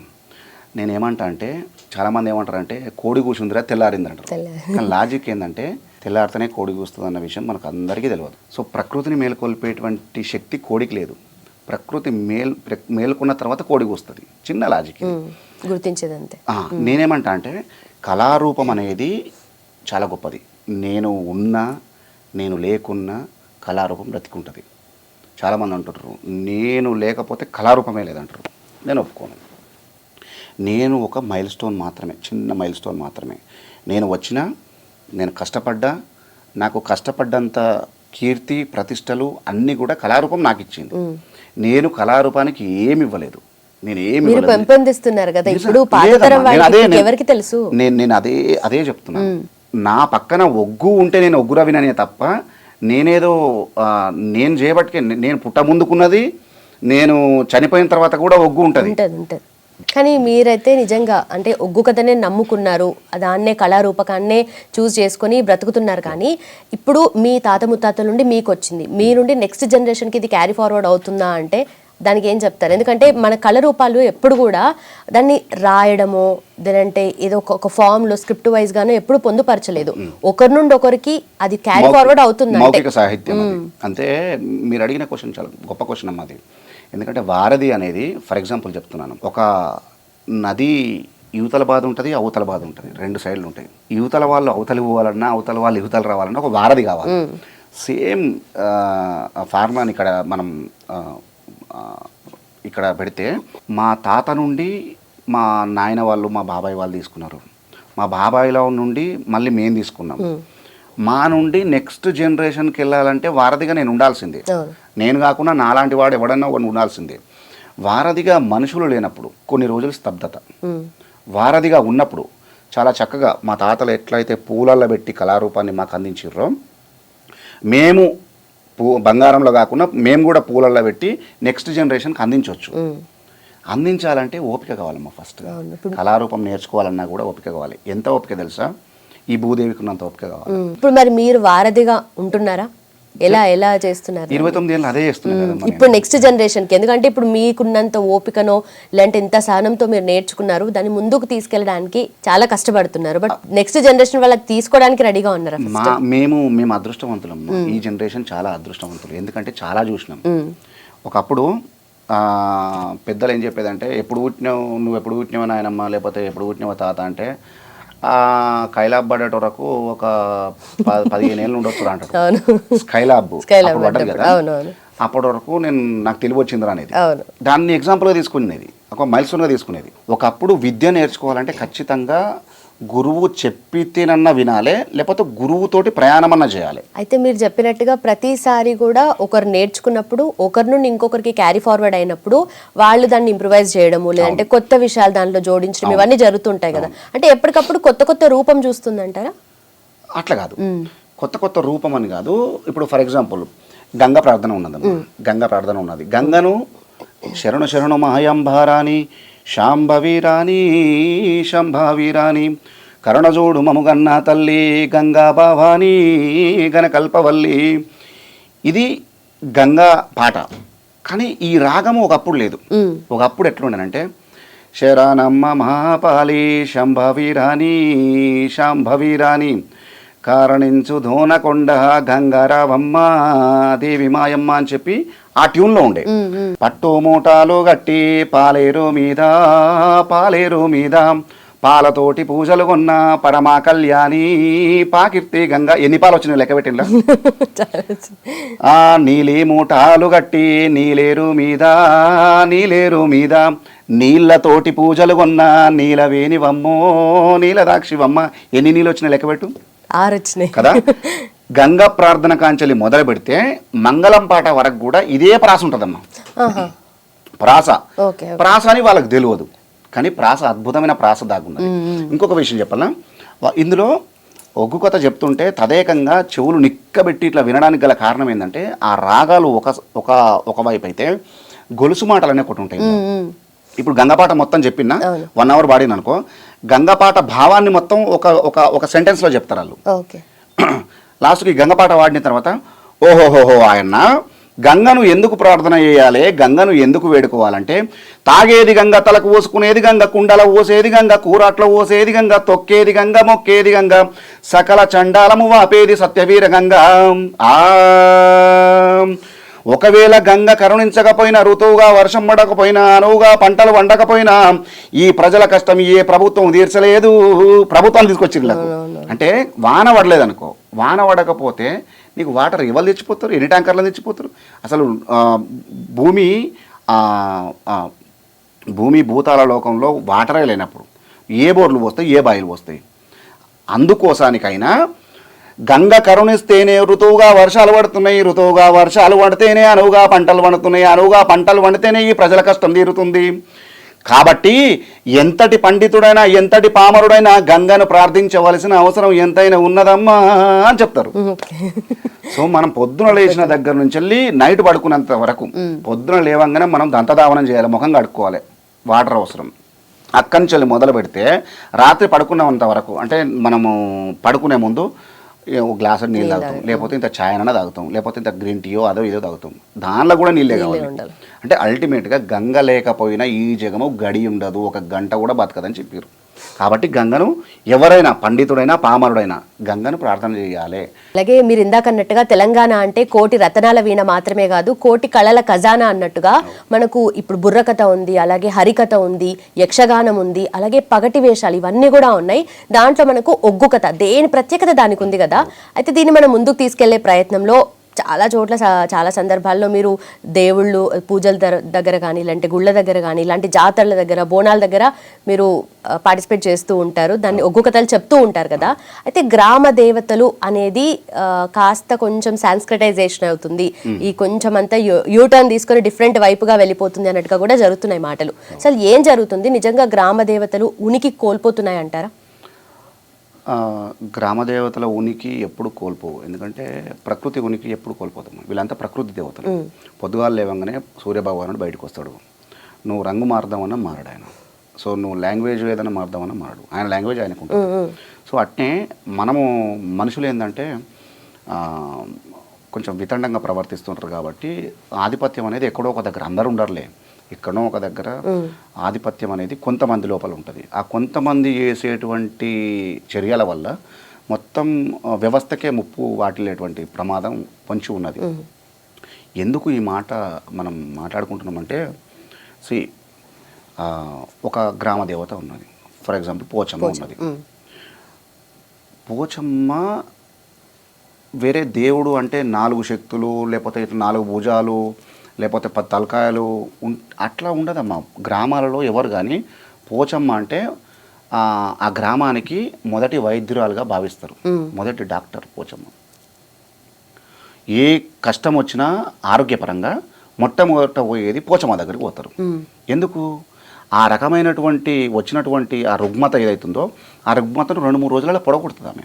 నేనేమంటా అంటే చాలామంది ఏమంటారంటే కోడి కూర్చుందిరా తెల్లారింది అంటారు. కానీ లాజిక్ ఏంటంటే తెల్లారితేనే కోడి కూస్తుంది అన్న విషయం మనకు అందరికీ తెలియదు. సో ప్రకృతిని మేల్కొల్పేటువంటి శక్తి కోడికి లేదు. ప్రకృతి మేల్కొన్న తర్వాత కోడి కూస్తుంది. చిన్న లాజిక్ గుర్తించేదంతే. నేనేమంటా అంటే కళారూపం అనేది చాలా గొప్పది. నేను ఉన్నా నేను లేకున్నా కళారూపం బ్రతికుంటుంది. చాలామంది అంటారు నేను లేకపోతే కళారూపమే లేదంటారు. నేను ఒప్పుకోను. నేను ఒక మైల్ స్టోన్ మాత్రమే, చిన్న మైల్ స్టోన్ మాత్రమే. నేను వచ్చినా, నేను కష్టపడ్డా, నాకు కష్టపడ్డంత కీర్తి ప్రతిష్టలు అన్నీ కూడా కళారూపం నాకు ఇచ్చింది. నేను కళారూపానికి ఏమి ఇవ్వలేదు. మీరు పెంపొందిస్తున్నారు కదా ఇప్పుడు పాతతరం వాళ్ళకి ఎవరికి తెలుసు. నేను అదే చెప్తున్నా. నా పక్కన ఒగ్గు ఉంటే నేను ఒగ్గు రవిననే తప్ప నేనేదో నేను చేయబట్టికే నేను పుట్ట ముందుకున్నది, నేను చనిపోయిన తర్వాత కూడా ఒగ్గు ఉంటుంది. కానీ మీరైతే నిజంగా అంటే ఒగ్గు కథనే నమ్ముకున్నారు, దాన్నే కళారూపకాన్నే చూస్ చేసుకొని బ్రతుకుతున్నారు. కానీ ఇప్పుడు మీ తాత ముత్తాతల నుండి మీకు వచ్చింది, మీ నుండి నెక్స్ట్ జనరేషన్కి ఇది క్యారీ ఫార్వర్డ్ అవుతుందా అంటే దానికి ఏం చెప్తారు? ఎందుకంటే మన కళ రూపాలు ఎప్పుడు కూడా దాన్ని రాయడమో లేదంటే ఏదో ఒక ఫామ్లో స్క్రిప్ట్ వైజ్ గానో ఎప్పుడు పొందుపరచలేదు. ఒకరి నుండి ఒకరికి అది క్యారీ ఫార్వర్డ్ అవుతుంది. మౌఖిక సాహిత్యం అంటే మీరు అడిగిన క్వశ్చన్ చాలా గొప్ప క్వశ్చన్ అమ్మా అది. ఎందుకంటే వారధి అనేది ఫర్ ఎగ్జాంపుల్ చెప్తున్నాను, ఒక నది యువతల బాధ ఉంటుంది, అవతల బాధ ఉంటుంది, రెండు సైడ్లు ఉంటాయి. యువతల వాళ్ళు అవతలి పోవాలన్నా అవతల వాళ్ళు యువతలు రావాలన్నా ఒక వారధి కావాలి. సేమ్ ఫార్మాని ఇక్కడ మనం ఇక్కడ పెడితే మా తాత నుండి మా నాయన వాళ్ళు మా బాబాయ్ వాళ్ళు తీసుకున్నారు, మా బాబాయ్లో నుండి మళ్ళీ మేము తీసుకున్నాం. మా నుండి నెక్స్ట్ జనరేషన్కి వెళ్ళాలంటే వారధిగా నేను ఉండాల్సిందే. నేను కాకుండా నాలాంటి వాడు ఎవడన్నా ఉండాల్సిందే. వారధిగా మనుషులు లేనప్పుడు కొన్ని రోజులు స్తబ్దత, వారధిగా ఉన్నప్పుడు చాలా చక్కగా మా తాతలు ఎట్లయితే పూలల్లో పెట్టి కళారూపాన్ని మాకు అందించారో మేము బంగారంలో కాకుండా మేము కూడా పూలల్లో పెట్టి నెక్స్ట్ జనరేషన్కి అందించవచ్చు. అందించాలంటే ఓపిక కావాలమ్మా. ఫస్ట్గా కళారూపం నేర్చుకోవాలన్నా కూడా ఓపిక కావాలి. ఎంత ఓపిక తెలుసా? ఈ భూదేవికి ఉన్నంత ఓపిక కావాలి. ఇప్పుడు మరి మీరు వారధిగా ఉంటున్నారా? ఎలా చేస్తున్నారు? 29 ఏళ్ళు అదే చేస్తున్నారు ఇప్పుడు నెక్స్ట్ జనరేషన్కి. ఎందుకంటే ఇప్పుడు మీకున్నంత ఓపికనో లేదంటే ఎంత సహనంతో మీరు నేర్చుకున్నారు, దాన్ని ముందుకు తీసుకెళ్ళడానికి చాలా కష్టపడుతున్నారు. బట్ నెక్స్ట్ జనరేషన్ వాళ్ళకి తీసుకోవడానికి రెడీగా ఉన్నారు. మేము అదృష్టవంతులం. ఈ జనరేషన్ చాలా అదృష్టవంతులు. ఎందుకంటే చాలా చూసినాం. ఒకప్పుడు పెద్దలు ఏం చెప్పేదంటే ఎప్పుడు పుట్టినావు, నువ్వు ఎప్పుడు పుట్టినావు నాయనమ్మ, లేకపోతే ఎప్పుడు పుట్టినావు తాత అంటే స్కైలాబ్ పడ్డట వరకు ఒక 15 ఏళ్ళు ఉండొచ్చు అంటారు. స్కైలాబ్ పడ్డది కదా, అప్పటి వరకు నాకు తెలివి వచ్చిందిరా అనేది. దాన్ని ఎగ్జాంపుల్గా తీసుకునేది, ఒక మైల్ స్టోన్గా తీసుకునేది. ఒకప్పుడు విద్య నేర్చుకోవాలంటే ఖచ్చితంగా గురువు చెప్పితేనన్నా వినాలే, లేకపోతే గురువుతోటి ప్రయాణం అన్నా చేయాలి. అయితే మీరు చెప్పినట్టుగా ప్రతిసారి కూడా ఒకరు నేర్చుకున్నప్పుడు ఒకరి నుండి ఇంకొకరికి క్యారీ ఫార్వర్డ్ అయినప్పుడు వాళ్ళు దాన్ని ఇంప్రూవైజ్ చేయడము లేదంటే కొత్త విషయాలు దాంట్లో జోడించడం ఇవన్నీ జరుగుతుంటాయి కదా. అంటే ఎప్పటికప్పుడు కొత్త రూపం చూస్తుందంటారా? అట్లా కాదు, కొత్త రూపం అని కాదు. ఇప్పుడు ఫర్ ఎగ్జాంపుల్ గంగా ప్రార్థన ఉన్నదమ్మా, గంగా ప్రార్థన ఉన్నది. గంగను శరణు మహాయంభారాని శాంభవీరాణి శంభావీరాణి కరుణజోడు మముగన్న తల్లి గంగా భవాని గణకల్పవల్లి, ఇది గంగా పాట. కానీ ఈ రాగము ఒకప్పుడు లేదు. ఒకప్పుడు ఎట్లుండనంటే శరణమ్మ మహాపాలి శంభవీరాని శాంభవీరాని కారణించు ధోనకొండ గంగారావమ్మ దేవి మాయమ్మ అని చెప్పి ఆ ట్యూన్లో ఉండే. పట్టు మూటాలు గట్టి పాలేరు మీద పాలతోటి పూజలు కొన్న పరమా కళ్యాణి పాకీర్తి గంగా. ఎన్ని పాలు వచ్చినాయి లెక్క పెట్టిందా? నీలి మూటాలు గట్టి నీలేరు మీద నీళ్లతోటి పూజలు కొన్న నీలవేణివమ్మో నీలదాక్షివమ్మ. ఎన్ని నీళ్ళు వచ్చినాయి లెక్క పెట్టు? 6 వచ్చినాయి కదా. గంగా ప్రార్థన కాంచెలి మొదలు పెడితే మంగళం పాట వరకు కూడా ఇదే ప్రాస ఉంటుందమ్మా. ప్రాస అని వాళ్ళకి తెలియదు, కానీ ప్రాస అద్భుతమైన ప్రాస దాగున్నది. ఇంకొక విషయం చెప్పాలా, ఇందులో ఒగ్గు కథ చెప్తుంటే తదేకంగా చెవులు నిక్కబెట్టి ఇట్లా వినడానికి గల కారణం ఏంటంటే ఆ రాగాలు ఒకవైపు అయితే గొలుసు మాటలు అనే ఒకటి ఉంటాయి. ఇప్పుడు గంగపాట మొత్తం చెప్పినా 1 hour పాడిన అనుకో, గంగపాట భావాన్ని మొత్తం ఒక సెంటెన్స్లో చెప్తారు వాళ్ళు. లాస్ట్కి గంగపాట వాడిన తర్వాత ఓహోహోహో ఆయన గంగను ఎందుకు ప్రార్థన చేయాలి, గంగను ఎందుకు వేడుకోవాలంటే తాగేది గంగ, తలకు పోసుకునేది గంగ, కుండల పోసేది గంగ, కూరాట్ల పోసేది గంగ, తొక్కేది గంగ, మొక్కేది గంగ, సకల చండాలము వాపేది సత్యవీర గంగ. ఒకవేళ గంగ కరుణించకపోయినా, ఋతువుగా వర్షం పడకపోయినా, అనువుగా పంటలు వండకపోయినా ఈ ప్రజల కష్టం ఏ ప్రభుత్వం తీర్చలేదు. ప్రభుత్వాలు తీసుకొచ్చింది అంటే వాన పడలేదు అనుకో, వాన పడకపోతే నీకు వాటర్ ఎవరు తెచ్చిపోతారు, ఎన్ని ట్యాంకర్లు తెచ్చిపోతారు. అసలు భూమి భూతాల లోకంలో వాటరే లేనప్పుడు ఏ బోర్లు పోస్తాయి, ఏ బాయిలు పోస్తాయి. అందుకోసానికైనా గంగ కరుణిస్తేనే ఋతువుగా వర్షాలు పడుతున్నాయి, ఋతువుగా వర్షాలు పడితేనే అనువుగా పంటలు పండుతున్నాయి, అనువుగా పంటలు పండితేనే ఈ ప్రజల కష్టం తీరుతుంది. కాబట్టి ఎంతటి పండితుడైనా ఎంతటి పామరుడైనా గంగను ప్రార్థించవలసిన అవసరం ఎంతైనా ఉన్నదమ్మా అని చెప్తారు. సో మనం పొద్దున లేచిన దగ్గర నుంచి వెళ్ళి నైట్ పడుకునేంత వరకు, పొద్దున లేవంగానే మనం దంతధావనం చేయాలి, ముఖం కడుక్కోవాలి, వాటర్ అవసరం. అక్కడి నుంచి వెళ్ళి మొదలు పెడితే రాత్రి పడుకునేంత వరకు, అంటే మనము పడుకునే ముందు ఒక గ్లాసు నీళ్ళు తాగుతాం, లేకపోతే ఇంత ఛాయ్ అన్న తాగుతాం, లేకపోతే ఇంత గ్రీన్ టీయో అదో ఇదో తాగుతాం. దానిలో కూడా నీళ్ళే కావాలి. అంటే అల్టిమేట్గా గంగ లేకపోయినా ఈ జగము గడి ఉండదు, ఒక గంట కూడా బతకదని చెప్పారు. కాబట్టి గంగను ఎవరైనా పండితుడైనా పామరుడైనా గంగను ప్రార్థన చేయాలి. అలాగే మీరు ఇందాక అన్నట్టుగా తెలంగాణ అంటే కోటి రతనాల వీణ మాత్రమే కాదు, కోటి కళల ఖజానా అన్నట్టుగా మనకు ఇప్పుడు బుర్రకథ ఉంది, అలాగే హరికథ ఉంది, యక్షగానం ఉంది, అలాగే పగటి వేషాలు ఇవన్నీ కూడా ఉన్నాయి. దాంట్లో మనకు ఒగ్గు కథ, దేని ప్రత్యేకత దానికి ఉంది కదా. అయితే దీన్ని మనం ముందుకు తీసుకెళ్లే ప్రయత్నంలో చాలా చోట్ల చాలా సందర్భాల్లో మీరు దేవుళ్ళు పూజల దగ్గర కానీ, ఇలాంటి గుళ్ళ దగ్గర కానీ, ఇలాంటి జాతరల దగ్గర, బోనాల దగ్గర మీరు పార్టిసిపేట్ చేస్తూ ఉంటారు, దాన్ని ఒగ్గు కథలు చెప్తూ ఉంటారు కదా. అయితే గ్రామ దేవతలు అనేది కాస్త కొంచెం సాంస్క్రిటైజేషన్ అవుతుంది, ఈ కొంచెం అంతా యూటర్న్ తీసుకొని డిఫరెంట్ వైపుగా వెళ్ళిపోతుంది అన్నట్టుగా కూడా జరుగుతున్నాయి మాటలు. అసలు ఏం జరుగుతుంది, నిజంగా గ్రామ దేవతలు ఉనికి కోల్పోతున్నాయి అంటారా? గ్రామదేవతల ఉనికి ఎప్పుడు కోల్పోవు, ఎందుకంటే ప్రకృతి ఉనికి ఎప్పుడు కోల్పోతాం. వీళ్ళంతా ప్రకృతి దేవతలు. పొద్దుగాలు లేవంగానే సూర్యభగవానుడు బయటకు వస్తాడు. నువ్వు రంగు మారుదామన్నా మారడు ఆయన. సో నువ్వు లాంగ్వేజ్ ఏదైనా మారుదామన్నా మారడు, ఆయన లాంగ్వేజ్ ఆయనకు ఉంటుంది. సో అట్నే మనము మనుషులు ఏంటంటే కొంచెం వితండంగా ప్రవర్తిస్తుంటారు. కాబట్టి ఆధిపత్యం అనేది ఎక్కడో ఒక దగ్గర, అందరూ ఉండరులే, ఎక్కడో ఒక దగ్గర ఆధిపత్యం అనేది కొంతమంది లోపల ఉంటుంది. ఆ కొంతమంది చేసేటువంటి చర్యల వల్ల మొత్తం వ్యవస్థకే ముప్పు వాటిల్లేటువంటి ప్రమాదం పొంచి ఉన్నది. ఎందుకు ఈ మాట మనం మాట్లాడుకుంటున్నామంటే, ఒక గ్రామ దేవత ఉన్నది, ఫర్ ఎగ్జాంపుల్ పోచమ్మ ఉన్నది. పోచమ్మ వేరే దేవుడు అంటే 4 శక్తులు, లేకపోతే ఇట్లా 4 భుజాలు, లేకపోతే 10 తలకాయలు అట్లా ఉండదమ్మా. గ్రామాలలో ఎవరు కానీ పోచమ్మ అంటే ఆ గ్రామానికి మొదటి వైద్యురాలుగా భావిస్తారు, మొదటి డాక్టర్ పోచమ్మ. ఏ కష్టం వచ్చినా ఆరోగ్యపరంగా మొట్టమొదట పోయేది పోచమ్మ దగ్గరికి పోతారు. ఎందుకు? ఆ రకమైనటువంటి వచ్చినటువంటి ఆ రుగ్మత ఏదైతుందో ఆ రుగ్మతను 2-3 రోజులలో పొడగొడుతుంది ఆమె.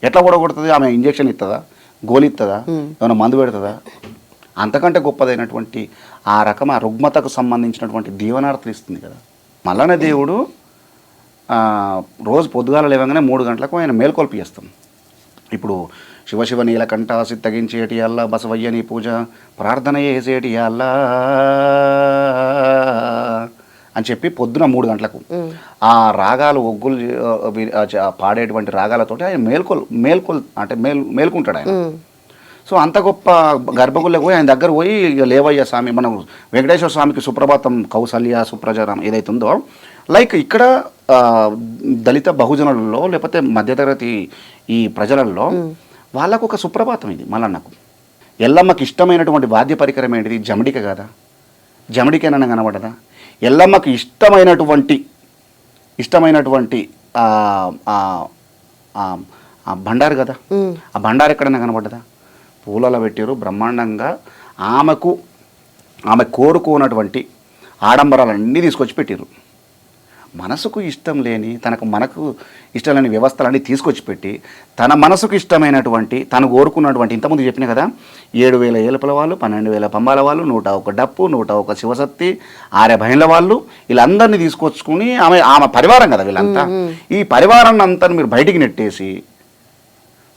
ఎట్లా పొడగొడుతుంది? ఆమె ఇంజెక్షన్ ఇస్తుందా, గోలి ఇస్తుందా, ఏమైనా మందు పెడుతుందా? అంతకంటే గొప్పదైనటువంటి ఆ రకం ఆ రుగ్మతకు సంబంధించినటువంటి దీవనార్థులు ఇస్తుంది కదా. మల్లన్న దేవుడు రోజు పొద్దుగాల లేవగానే 3 గంటలకు ఆయన మేల్కొల్పి చేస్తాం. ఇప్పుడు శివ నీలకంఠ సిత్తగించేటి అల్లా బసవయ్యని పూజ ప్రార్థన చేసేటి అల్లా అని చెప్పి పొద్దున 3 గంటలకు ఆ రాగాలు ఒగ్గులు పాడేటువంటి రాగాలతోటి ఆయన మేల్కుంటాడు ఆయన. సో అంత గొప్ప గర్భగుళ్ళకు పోయి ఆయన దగ్గర పోయి లేవయ్య స్వామి, మనం వెంకటేశ్వర స్వామికి సుప్రభాతం కౌసల్య సుప్రజానం ఏదైతుందో, లైక్ ఇక్కడ దళిత బహుజనులలో లేకపోతే మధ్యతరగతి ఈ ప్రజలలో వాళ్ళకు ఒక సుప్రభాతం ఇది. మల్లన్నకు ఎల్లమ్మకి ఇష్టమైనటువంటి వాద్య పరికరం ఏంటిది? జమడిక కదా. జమడికేనన్నా కనబడదా? ఎల్లమ్మకి ఇష్టమైనటువంటి బండారు కదా. ఆ బండారు ఎక్కడైనా కనబడ్డదా? పూలలో పెట్టారు బ్రహ్మాండంగా. ఆమె కోరుకున్నటువంటి ఆడంబరాలన్నీ తీసుకొచ్చి పెట్టారు. మనసుకు ఇష్టం లేని మనకు ఇష్టం లేని వ్యవస్థలన్నీ తీసుకొచ్చి పెట్టి తన మనసుకు ఇష్టమైనటువంటి తను కోరుకున్నటువంటి, ఇంతకుముందు చెప్పిన కదా, 7,000 ఏలుపల వాళ్ళు, 12,000 పంబాల వాళ్ళు, 101 డప్పు, 101 శివశక్తి, 6 భైన్ల వాళ్ళు, వీళ్ళందరినీ తీసుకొచ్చుకుని ఆమె పరివారం కదా వీళ్ళంతా. ఈ పరివారాన్ని అంతా మీరు బయటికి నెట్టేసి,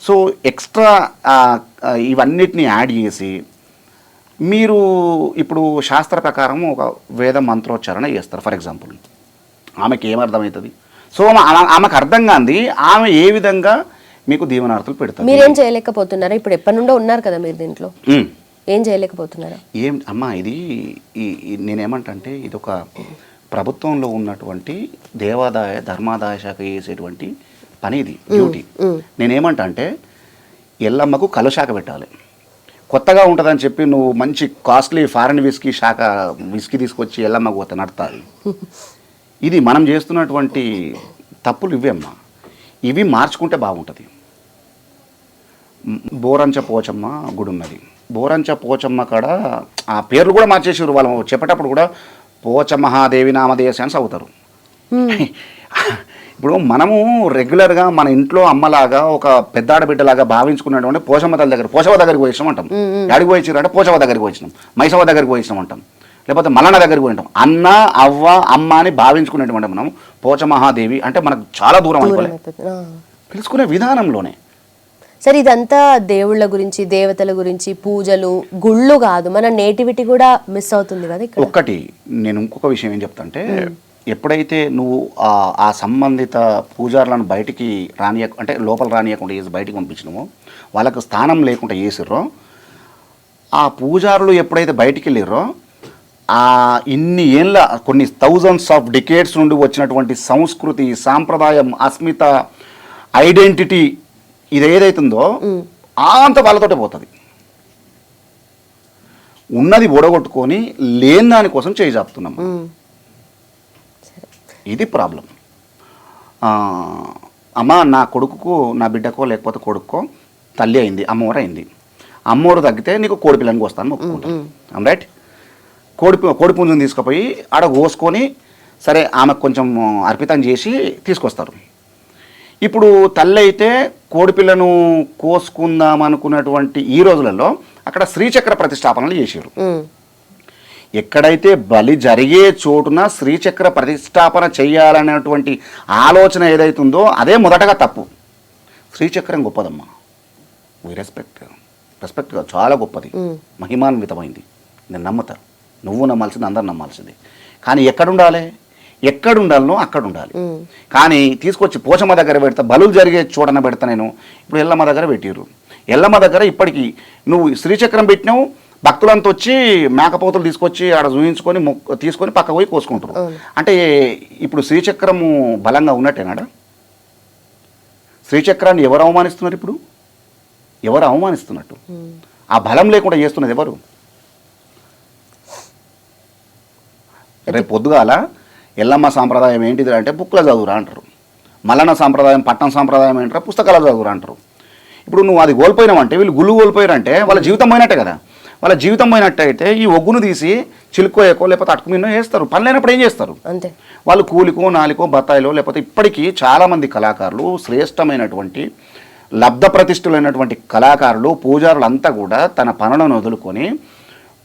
సో ఎక్స్ట్రా ఇవన్నిటిని యాడ్ చేసి మీరు ఇప్పుడు శాస్త్ర ప్రకారం ఒక వేద మంత్రోచ్చారణ చేస్తారు ఫర్ ఎగ్జాంపుల్, ఆమెకి ఏమర్థమవుతుంది? సో ఆమెకు అర్థం కాంది ఆమె ఏ విధంగా మీకు దీవెనార్థులు పెడతారు. మీరేం చేయలేకపోతున్నారా? ఇప్పుడు ఎప్పటి నుండో ఉన్నారు కదా మీరు దీంట్లో, ఏం చేయలేకపోతున్నారా? ఏం అమ్మా ఇది నేనేమంటే ఇది ఒక ప్రభుత్వంలో ఉన్నటువంటి దేవాదాయ ధర్మాదాయ శాఖ చేసేటువంటి పని, ఇది డ్యూటీ. నేనేమంటే ఎల్లమ్మకు కలుశాఖ పెట్టాలి. కొత్తగా ఉంటుందని చెప్పి నువ్వు మంచి కాస్ట్లీ ఫారెన్ విస్కీ తీసుకొచ్చి ఎల్లమ్మకు పోతే నడతాయి. ఇది మనం చేస్తున్నటువంటి తప్పులు ఇవే అమ్మా. ఇవి మార్చుకుంటే బాగుంటుంది. బోరంచ పోచమ్మ గుడి ఉన్నది. బోరంచ పోచమ్మ కాడ ఆ పేర్లు కూడా మార్చేసారు. వాళ్ళు చెప్పేటప్పుడు కూడా పోచ మహాదేవి నామదేశ అని చదువుతారు. ఇప్పుడు మనము రెగ్యులర్గా మన ఇంట్లో అమ్మలాగా ఒక పెద్ద ఆడబిడ్డలాగా భావించుకున్నటువంటి పోచమ్మ తల్లి దగ్గర పోచవ దగ్గరికి పోయినాం అంటాం. ఎడికి పోయించారు అంటే పోచవ దగ్గరికి పోయినాం, మైసవ దగ్గరికి పోయినాం అంటాం, లేకపోతే మల్లన్న దగ్గరికి పోయింటాం. అన్న అవ్వ అమ్మ అని భావించుకునేటువంటి మనం పోచ మహాదేవి అంటే మనకు చాలా దూరం అయిపోయి పిలుచుకునే విధానంలోనే. సరే, ఇదంతా దేవుళ్ళ గురించి, దేవతల గురించి, పూజలు, గుళ్ళు కాదు, మన నేటివిటీ కూడా మిస్ అవుతుంది కదా ఇక్కడ. ఒక్కటి నేను ఇంకొక విషయం ఏం చెప్తాంటే, ఎప్పుడైతే నువ్వు ఆ సంబంధిత పూజారులను బయటికి అంటే లోపల రానియకుండా చేసి బయటికి పంపించినామో, వాళ్ళకు స్థానం లేకుండా చేసిర్రో, ఆ పూజారులు ఎప్పుడైతే బయటికి వెళ్ళిర్రో, ఇన్ని ఏళ్ళ కొన్ని థౌజండ్స్ ఆఫ్ డికేడ్స్ నుండి వచ్చినటువంటి సంస్కృతి, సాంప్రదాయం, అస్మిత, ఐడెంటిటీ ఇది ఏదైతుందో అంత వాళ్ళతోటే పోతుంది. ఉన్నది ఓడగొట్టుకొని లేని దానికోసం చేయి చాపుతున్నాం. ఇది ప్రాబ్లం. అమ్మ నా కొడుకుకు, నా బిడ్డకో లేకపోతే కొడుక్కో తల్లి అయింది, అమ్మవారు అయింది. అమ్మవారు తగ్గితే నీకు కోడి పిల్లని కోస్తాను మొక్కుకుంటాను, రైట్? కోడి పుంజుని తీసుకుపోయి ఆడ కోసుకొని సరే ఆమెకు కొంచెం అర్పితం చేసి తీసుకొస్తారు. ఇప్పుడు తల్లి అయితే కోడిపిల్లను కోసుకుందాం అనుకున్నటువంటి ఈ రోజులలో అక్కడ శ్రీచక్ర ప్రతిష్టాపనలు చేశారు. ఎక్కడైతే బలి జరిగే చోటున శ్రీచక్ర ప్రతిష్టాపన చేయాలనేటువంటి ఆలోచన ఏదైతుందో అదే మొదటగా తప్పు. శ్రీచక్రం గొప్పదమ్మా, రెస్పెక్ట్గా చాలా గొప్పది, మహిమాన్వితమైంది. నేను నమ్ముతా, నువ్వు నమ్మాల్సింది, అందరు నమ్మాల్సింది. కానీ ఎక్కడుండాలనో అక్కడ ఉండాలి. కానీ తీసుకొచ్చి పోచమ్మ దగ్గర పెడతా, బలులు జరిగే చోటన పెడతా. నేను ఇప్పుడు ఎల్లమ్మ దగ్గర పెట్టిర్రు. ఎల్లమ్మ దగ్గర ఇప్పటికీ నువ్వు శ్రీచక్రం పెట్టినావు, భక్తులంతా వచ్చి మేకపోతులు తీసుకొచ్చి ఆడ చూయించుకొని తీసుకొని పక్క పోయి కోసుకుంటారు. అంటే ఇప్పుడు శ్రీచక్రము బలంగా ఉన్నట్టేనాడా? శ్రీచక్రాన్ని ఎవరు అవమానిస్తున్నారు? ఇప్పుడు ఎవరు అవమానిస్తున్నట్టు? ఆ బలం లేకుండా చేస్తున్నది ఎవరు? రేపు పొద్దుగాల ఎల్లమ్మ సాంప్రదాయం ఏంటిది అంటే బుక్లో చదువురా అంటారు. మల్లన్న సాంప్రదాయం, పట్నం సాంప్రదాయం ఏంటారా, పుస్తకాలు చదువురా అంటారు. ఇప్పుడు నువ్వు అది కోల్పోయినావంటే, వీళ్ళు గుళ్ళు కోల్పోయారంటే వాళ్ళ జీవితం పోయినట్టే కదా. వాళ్ళ జీవితం పోయినట్టయితే ఈ ఒగ్గును తీసి చిలుకోయకో లేకపోతే అటుకు మీనో వేస్తారు. పని లేనప్పుడు ఏం చేస్తారు? అంతే. వాళ్ళు కూలికో నాలికో బత్తాయిలో, లేకపోతే ఇప్పటికీ చాలామంది కళాకారులు, శ్రేష్టమైనటువంటి లబ్ధ ప్రతిష్ఠులైనటువంటి కళాకారులు, పూజారులు అంతా కూడా తన పనులను వదులుకొని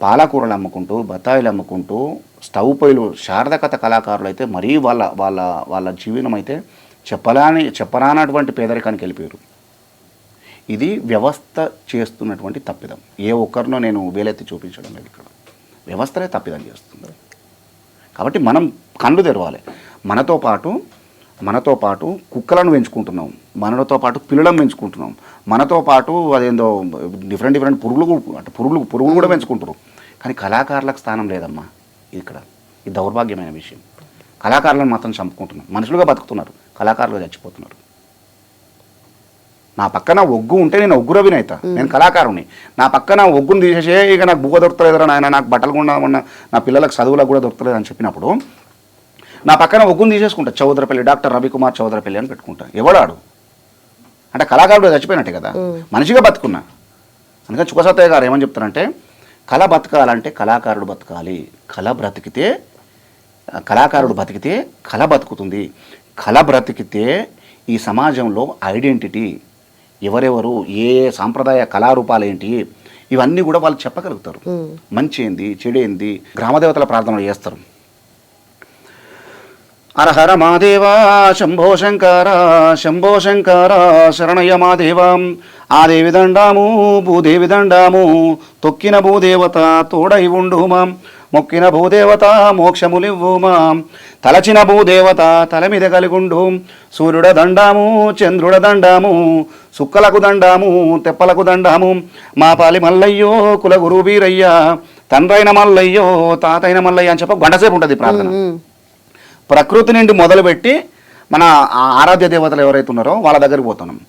పాలకూరలు అమ్ముకుంటూ, బత్తాయిలు అమ్ముకుంటూ, స్టవ్ పొయ్యిలు, శారదకథ కళాకారులు అయితే మరీ వాళ్ళ జీవనం అయితే చెప్పరానటువంటి పేదరికానికి వెళ్ళిపోయారు. ఇది వ్యవస్థ చేస్తున్నటువంటి తప్పిదం. ఏ ఒక్కరినో నేను వేలెత్తి చూపించడం లేదు, ఇక్కడ వ్యవస్థనే తప్పిదం చేస్తుంది. కాబట్టి మనం కళ్ళు తెరవాలి. మనతో పాటు కుక్కలను పెంచుకుంటున్నాం, మనతో పాటు పిల్లలను పెంచుకుంటున్నాం, మనతో పాటు అదేందో డిఫరెంట్ పురుగులు కూడా పెంచుకుంటున్నారు. కానీ కళాకారులకు స్థానం లేదమ్మా ఇక్కడ. ఇది దౌర్భాగ్యమైన విషయం. కళాకారులను మాత్రం చంపుకుంటున్నాం. మనుషులుగా బతుకుతున్నారు, కళాకారులుగా చచ్చిపోతున్నారు. నా పక్కన ఒగ్గు ఉంటే నేను ఒగ్గు రవినైతా, నేను కళాకారుని. నా పక్కన ఒగ్గును తీసేసే ఇక నాకు బువ్వ దొరకలేదురా నాయన, నాకు బట్టలు కూడా నా పిల్లలకు చదువులకు కూడా దొరకలేదు అని చెప్పినప్పుడు నా పక్కన ఒగ్గును తీసేసుకుంటా. చౌదరపల్లి, డాక్టర్ రవికుమార్ చౌదరపల్లి అని పెట్టుకుంటా. ఎవడాడు అంటే కళాకారుడు చచ్చిపోయినట్టే కదా, మనిషిగా బతుకున్నా. అందుకని చుక్కసత్తయ్య గారు ఏమని చెప్తారంటే, కళ బతకాలంటే కళాకారుడు బతకాలి, కళాకారుడు బతికితే కళ బతుకుతుంది. కళ బ్రతికితే ఈ సమాజంలో ఐడెంటిటీ, ఎవరెవరు, ఏ సాంప్రదాయ కళారూపాలు ఏంటి, ఇవన్నీ కూడా వాళ్ళు చెప్పగలుగుతారు. మంచి ఏంది, చెడేంది, గ్రామదేవతల ప్రార్థనలు చేస్తారు. హరహర మాదేవా శంభో శంకర శంభో శంకర శరణయ్య మాదేవ, ఆ దేవి దండాము భూదేవి దండాము తొక్కిన భూదేవత తోడై ఉండుమా మొక్కిన భూదేవత మోక్షములివ్వుమా తలచిన భూదేవత తల మీద కలిగుండు సూర్యుడ దండాము చంద్రుడ దండాము సుక్కలకు దండాము తెప్పలకు దండాము మా పాలి మల్లయ్యో కులగురు వీరయ్య తండ్రైన మల్లయ్యో తాతైన మల్లయ్య అని చెప్ప గంటసేపు ఉంటుంది ప్రార్థన. ప్రకృతి నుండి మొదలుపెట్టి మన ఆరాధ్య దేవతలు ఎవరైతే ఉన్నారో వాళ్ళ దగ్గరికి పోతున్నాం.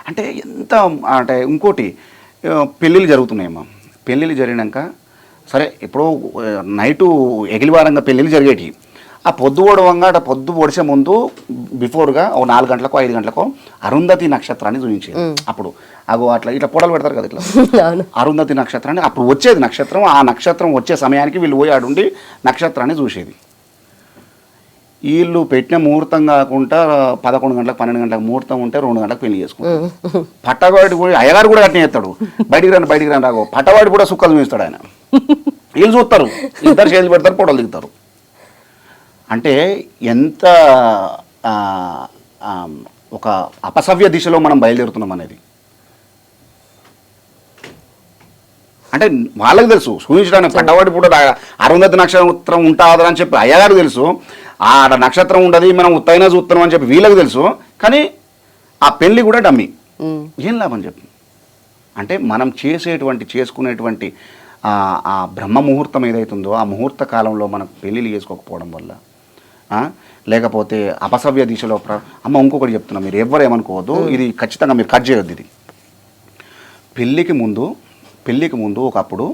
అంటే ఎంత అంటే ఇంకోటి పెళ్ళిళ్ళు జరుగుతున్నాయమ్మా. పెళ్ళిళ్ళు జరిగినాక సరే ఇప్పుడు నైటు ఎగిలివారంగా పెళ్ళిళ్ళు జరిగేటి ఆ పొద్దు ఓడవంగా అటు పొద్దు పొడిచే ముందు బిఫోర్గా ఓ 4 గంటలకో 5 గంటలకో అరుంధతి నక్షత్రాన్ని చూపించేది. అప్పుడు అగో అట్లా ఇట్లా పొడలు పెడతారు కదా ఇట్లా అరుంధతి నక్షత్రాన్ని అప్పుడు వచ్చేది నక్షత్రం. ఆ నక్షత్రం వచ్చే సమయానికి వీళ్ళు పోయి ఆడుండి నక్షత్రాన్ని చూసేది. వీళ్ళు పెట్టిన ముహూర్తం కాకుండా 11 గంటలకు 12 గంటలకు ముహూర్తం ఉంటే 2 గంటలకు పెళ్లి చేసుకుంటారు. పట్టవాడి కూడా అయ్యగారు కూడా అట్నే చేస్తాడు. బయటికి రాని రాగో పట్టవాడి కూడా సుక్కలు చూస్తాడు ఆయన. వీళ్ళు చూస్తారు, ఇద్దరు చేతులు పెడతారు, ఫోటోలు దిగుతారు. అంటే ఎంత ఒక అపసవ్య దిశలో మనం బయలుదేరుతున్నాం అనేది అంటే వాళ్ళకి తెలుసు. సూచించడానికి పట్టవాడి కూడా అరుంధతి నక్షత్రం ఉంటుందని అని చెప్పి అయ్యగారు తెలుసు. ఆ నక్షత్రం ఉండదు మనం ఉత్తైనా చూస్తున్నాం అని చెప్పి వీళ్ళకి తెలుసు. కానీ ఆ పెళ్ళి కూడా డమ్మి. ఏం లాభం చెప్పి అంటే మనం చేసుకునేటువంటి ఆ బ్రహ్మ ముహూర్తం ఏదైతుందో ఆ ముహూర్త కాలంలో మనం పెళ్ళిళ్ళు చేసుకోకపోవడం వల్ల లేకపోతే అపసవ్య దిశలో అమ్మ ఇంకొకటి చెప్తున్నా, మీరు ఎవ్వరు ఏమనుకోవద్దు, ఇది ఖచ్చితంగా మీరు కట్ చేయొద్దు. ఇది పెళ్ళికి ముందు ఒకప్పుడు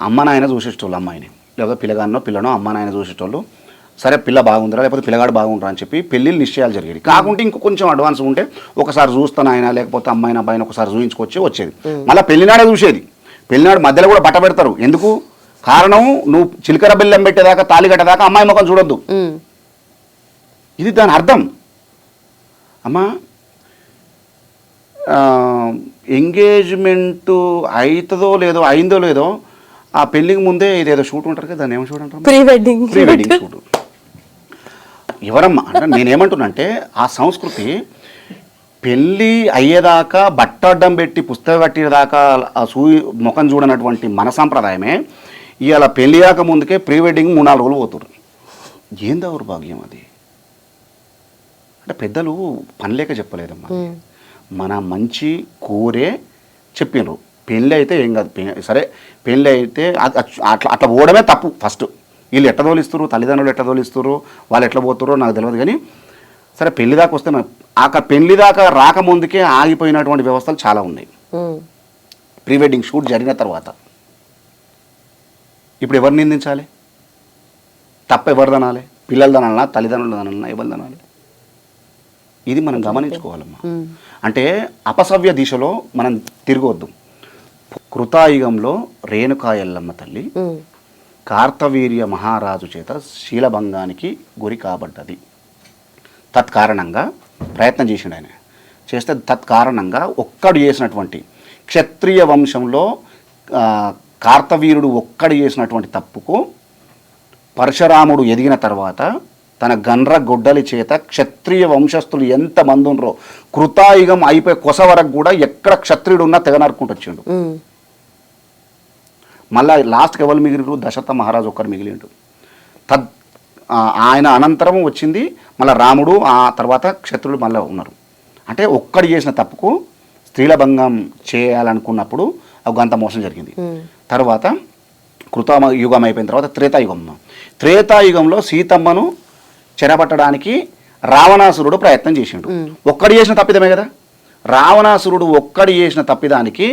అమ్మ నాయన చూసేటోళ్ళు అమ్మాయిని, లేకపోతే పిల్లనో అమ్మ నాయన చూసేటోళ్ళు. సరే పిల్ల బాగుందిరా లేకపోతే పిల్లగాడు బాగుంటారా అని చెప్పి పెళ్ళిళ్ళు నిశ్చయాలు జరిగేది. కాకుంటే ఇంకో కొంచెం అడ్వాన్స్ ఉంటే ఒకసారి చూస్తాను ఆయన లేకపోతే అమ్మాయిన అబ్బాయిని ఒకసారి చూయించుకొచ్చి వచ్చేది. మళ్ళీ పెళ్లినాడే చూసేది. పెళ్లినాడు మధ్యలో కూడా బట్ట పెడతారు. ఎందుకు? కారణం నువ్వు చిలకర బెల్లం పెట్టేదాకా తాళి కట్టేదాకా అమ్మాయి ముఖం చూడొద్దు. ఇది దాని అర్థం. అమ్మా ఎంగేజ్మెంట్ అయిందో లేదో ఆ పెళ్ళికి ముందే ఇదేదో షూట్ ఉంటారు కదా, దాన్ని ఏమో షూట్ అంటారు, ప్రీ వెడ్డింగ్ షూట్. ఎవరమ్మా అంటే నేనేమంటున్నా అంటే ఆ సంస్కృతి పెళ్ళి అయ్యేదాకా బట్ట అడ్డం పెట్టి పుస్తకం కట్టేదాకా ముఖం చూడనటువంటి మన సాంప్రదాయమే ఇవాళ పెళ్ళి కాక ముందుకే ప్రీ వెడ్డింగ్ 3-4 రోజులు పోతున్నారు. ఏం దౌర్భాగ్యం అది. అంటే పెద్దలు పనిలేక చెప్పలేదమ్మా, మన మంచి కోరే చెప్పినారు. పెళ్ళి అయితే ఏం కాదు, సరే పెళ్ళి అయితే అట్లా పోవడమే తప్పు. ఫస్ట్ వీళ్ళు ఎట్లా తోలిస్తారు, తల్లిదండ్రులు ఎట్లా తోలిస్తారు, వాళ్ళు ఎట్లా పోతారో నాకు తెలియదు. కానీ సరే పెళ్లి దాకా వస్తే పెళ్లి దాకా రాకముందుకే ఆగిపోయినటువంటి వ్యవస్థలు చాలా ఉన్నాయి. ప్రీ వెడ్డింగ్ షూట్ జరిగిన తర్వాత ఇప్పుడు ఎవరు నిందించాలి? తప్ప ఎవరు దనాలి? పిల్లలు దనాలనా, తల్లిదండ్రులు దనాలనా, ఎవరు దనాలి? ఇది మనం గమనించుకోవాలమ్మా. అంటే అపసవ్య దిశలో మనం తిరగవద్దు. కృతాయుగంలో రేణుకా ఎల్లమ్మ తల్లి కార్తవీర్య మహారాజు చేత శీలభంగానికి గురి కాబడ్డది. తత్కారణంగా ప్రయత్నం చేసిండు ఆయన. చేస్తే తత్కారణంగా ఒక్కడు చేసినటువంటి క్షత్రియ వంశంలో కార్తవీరుడు ఒక్కడు చేసినటువంటి తప్పుకు పరశురాముడు ఎదిగిన తర్వాత తన గండ్ర గొడ్డలి చేత క్షత్రియ వంశస్థులు ఎంతమంది ఉన్నారో కృతాయుగం అయిపోయి కొస వరకు కూడా ఎక్కడ క్షత్రియుడు ఉన్నా తెగ నరుకుంటూ వచ్చిండు. మళ్ళీ లాస్ట్కి ఎవరు మిగిలిరు? దశరథ మహారాజు ఒక్కరు మిగిలిండు. ఆయన అనంతరం వచ్చింది మళ్ళీ రాముడు, ఆ తర్వాత క్షత్రులు మళ్ళీ ఉన్నారు. అంటే ఒక్కడు చేసిన తప్పుకు స్త్రీల భంగం చేయాలనుకున్నప్పుడు ఒక గంత మోసం జరిగింది. తర్వాత కృతయుగం అయిపోయిన తర్వాత త్రేతాయుగంలో సీతమ్మను చెరబట్టడానికి రావణాసురుడు ప్రయత్నం చేసిండు. ఒక్కడు చేసిన తప్పిదమే కదా. రావణాసురుడు ఒక్కడు చేసిన తప్పిదానికి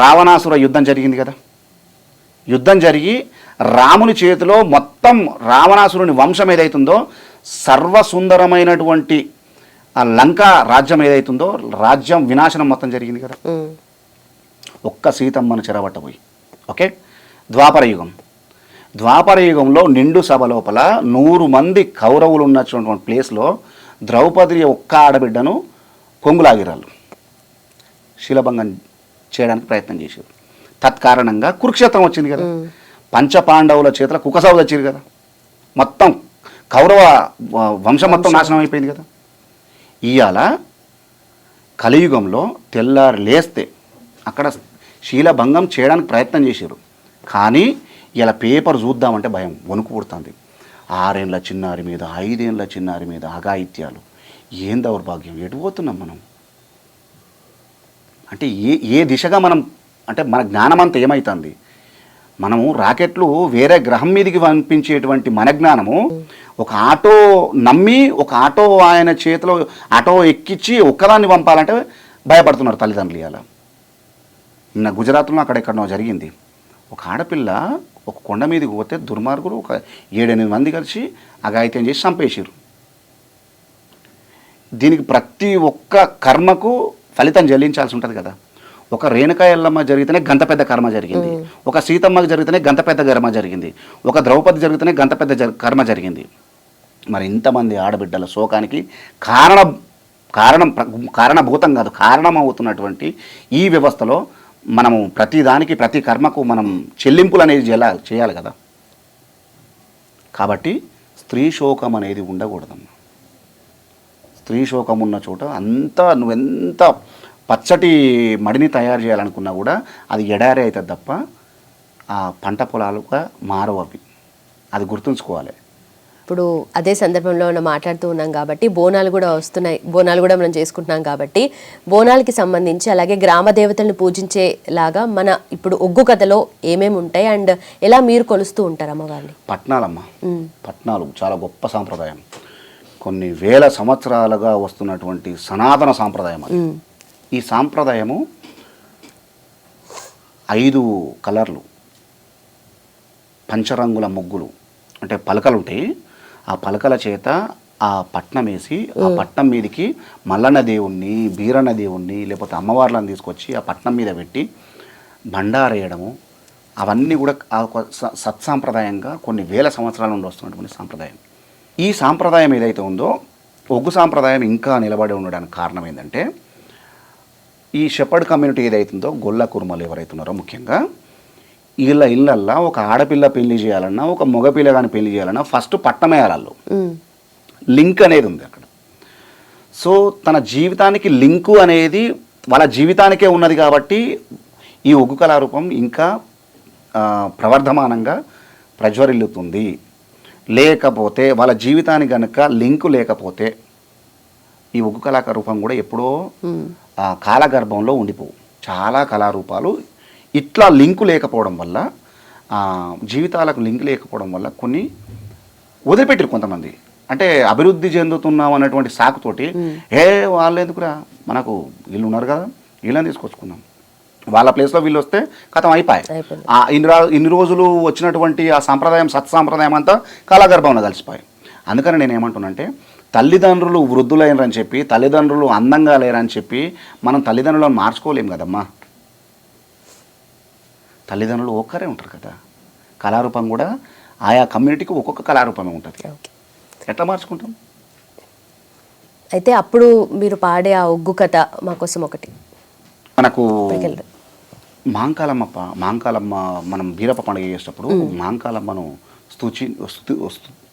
రావణాసుర యుద్ధం జరిగింది కదా. యుద్ధం జరిగి రాముని చేతిలో మొత్తం రావణాసురుని వంశం ఏదైతుందో సర్వసుందరమైనటువంటి ఆ లంకా రాజ్యం ఏదైతుందో రాజ్యం వినాశనం మొత్తం జరిగింది కదా. ఒక్క సీతమ్మను చెరబట్టబోయి. ఓకే. ద్వాపర యుగంలో నిండు సభ లోపల 100 మంది కౌరవులు ఉన్నటువంటి ప్లేస్లో ద్రౌపది ఒక్క ఆడబిడ్డను కొంగులాగిరాళ్ళు శీలభంగం చేయడానికి ప్రయత్నం చేశారు. తత్కారణంగా కురుక్షేత్రం వచ్చింది కదా. పంచపాండవుల చేతుల కుకసావు తెచ్చారు కదా. మొత్తం కౌరవ వంశం మొత్తం నాశనం అయిపోయింది కదా. ఇవాళ కలియుగంలో తెల్లారి లేస్తే అక్కడ శీలభంగం చేయడానికి ప్రయత్నం చేశారు. కానీ ఇలా పేపర్ చూద్దామంటే భయం, వణుకు పుడుతుంది. 6 ఏళ్ళ చిన్నారి మీద 5 ఏళ్ళ చిన్నారి మీద అఘాయిత్యాలు. ఏం దౌర్భాగ్యం, ఎటు పోతున్నాం మనం? అంటే ఏ దిశగా మనం, అంటే మన జ్ఞానం అంతా ఏమవుతుంది? మనము రాకెట్లు వేరే గ్రహం మీదకి పంపించేటువంటి మన జ్ఞానము ఒక ఆటో నమ్మి ఒక ఆటో ఆయన చేతిలో ఆటో ఎక్కించి ఒక్కదాన్ని పంపాలంటే భయపడుతున్నారు తల్లిదండ్రులు. ఇలా నిన్న గుజరాత్లో అక్కడెక్కడనో జరిగింది. ఒక ఆడపిల్ల ఒక కొండ మీదకి పోతే దుర్మార్గులు ఒక 7-8 మంది కలిసి అఘాయిత్యం చేసి చంపేసారు. దీనికి ప్రతి ఒక్క కర్మకు ఫలితం చెల్లించాల్సి ఉంటుంది కదా. ఒక రేణుకా ఎల్లమ్మ జరిగితేనే గంత పెద్ద కర్మ జరిగింది, ఒక సీతమ్మకి జరిగితేనే గంత పెద్ద కర్మ జరిగింది, ఒక ద్రౌపది జరిగితేనే గంత పెద్ద కర్మ జరిగింది. మరి ఇంతమంది ఆడబిడ్డల శోకానికి కారణభూతం కాదు, కారణమవుతున్నటువంటి ఈ వ్యవస్థలో మనము ప్రతి ప్రతి కర్మకు మనం చెల్లింపులు అనేది చేయాలి కదా. కాబట్టి స్త్రీ శోకం అనేది ఉండకూడదమ్మా. స్త్రీ శోకం ఉన్న చోట నువ్వెంత పచ్చటి మడిని తయారు చేయాలనుకున్నా కూడా అది ఎడారి అవుతుంది తప్ప ఆ పంట పొలాలుగా మారవు అవి. అది గుర్తుంచుకోవాలి. ఇప్పుడు అదే సందర్భంలో మనం మాట్లాడుతూ ఉన్నాం కాబట్టి బోనాలు కూడా వస్తున్నాయి, బోనాలు కూడా మనం చేసుకుంటున్నాం కాబట్టి బోనాలకి సంబంధించి అలాగే గ్రామ దేవతలను పూజించేలాగా మన ఇప్పుడు ఒగ్గు కథలో ఏమేమి ఉంటాయి అండ్ ఎలా మీరు కొలుస్తూ ఉంటారు అమ్మవారిని? పట్నాలమ్మ, పట్నాలు చాలా గొప్ప సాంప్రదాయం. కొన్ని వేల సంవత్సరాలుగా వస్తున్నటువంటి సనాతన సాంప్రదాయం అది. ఈ సాంప్రదాయము 5 కలర్లు, పంచరంగుల ముగ్గులు, అంటే పలకలు ఉంటాయి. ఆ పలకల చేత ఆ పట్నం వేసి ఆ పట్నం మీదకి మల్లన్న దేవుణ్ణి, బీరన్న దేవుణ్ణి లేకపోతే అమ్మవార్లను తీసుకొచ్చి ఆ పట్నం మీద పెట్టి బండారేయడము, అవన్నీ కూడా సత్సాంప్రదాయంగా కొన్ని వేల సంవత్సరాల నుండి వస్తున్నటువంటి సాంప్రదాయం. ఈ సాంప్రదాయం ఏదైతే ఉందో ఒగ్గు సాంప్రదాయం ఇంకా నిలబడి ఉండడానికి కారణం ఏంటంటే ఈ షెపర్డ్ కమ్యూనిటీ ఏదైతుందో గొల్ల కుర్మలు ఎవరైతున్నారో ముఖ్యంగా ఇళ్ళల్లో ఒక ఆడపిల్ల పెళ్లి చేయాలన్నా ఒక మగపిల్ల కానీ పెళ్లి చేయాలన్నా ఫస్ట్ పట్నం వేయాలి. లింక్ అనేది ఉంది అక్కడ. సో తన జీవితానికి లింకు అనేది వాళ్ళ జీవితానికే ఉన్నది కాబట్టి ఈ ఒగ్గు కళారూపం ఇంకా ప్రవర్ధమానంగా ప్రజ్వరిల్లుతుంది. లేకపోతే వాళ్ళ జీవితానికి కనుక లింకు లేకపోతే ఈ ఒగ్గు కళారూపం కూడా ఎప్పుడో కాలగర్భంలో ఉండిపోవు. చాలా కళారూపాలు ఇట్లా లింకు లేకపోవడం వల్ల, జీవితాలకు లింక్ లేకపోవడం వల్ల కొన్ని వదిలిపెట్టారు కొంతమంది. అంటే అభివృద్ధి చెందుతున్నాం అన్నటువంటి సాకుతోటి వాళ్ళు ఎందుకురా, మనకు వీళ్ళు ఉన్నారు కదా వీళ్ళని తీసుకొచ్చుకుందాం, వాళ్ళ ప్లేస్లో వీళ్ళు వస్తే కథం అయిపోయాయి. ఇన్ని రోజులు వచ్చినటువంటి ఆ సాంప్రదాయం సత్సాంప్రదాయం అంతా కాలగర్భంలో కలిసిపోయాయి. అందుకని నేను ఏమంటున్నానంటే తల్లిదండ్రులు వృద్ధులైనరని చెప్పి, తల్లిదండ్రులు అందంగా లేరని చెప్పి మనం తల్లిదండ్రులను మార్చుకోలేము కదమ్మా. తల్లిదండ్రులు ఒక్కరే ఉంటారు కదా. కళారూపం కూడా ఆయా కమ్యూనిటీకి ఒక్కొక్క కళారూపమే ఉంటుంది. ఎట్లా మార్చుకుంటాం? అయితే అప్పుడు మీరు పాడే ఆ ఒగ్గు కథ మా కోసం ఒకటి. మనకు మాంకాలమ్మ మనం బీరప్ప పండుగ చేసేటప్పుడు మాంకాలమ్మను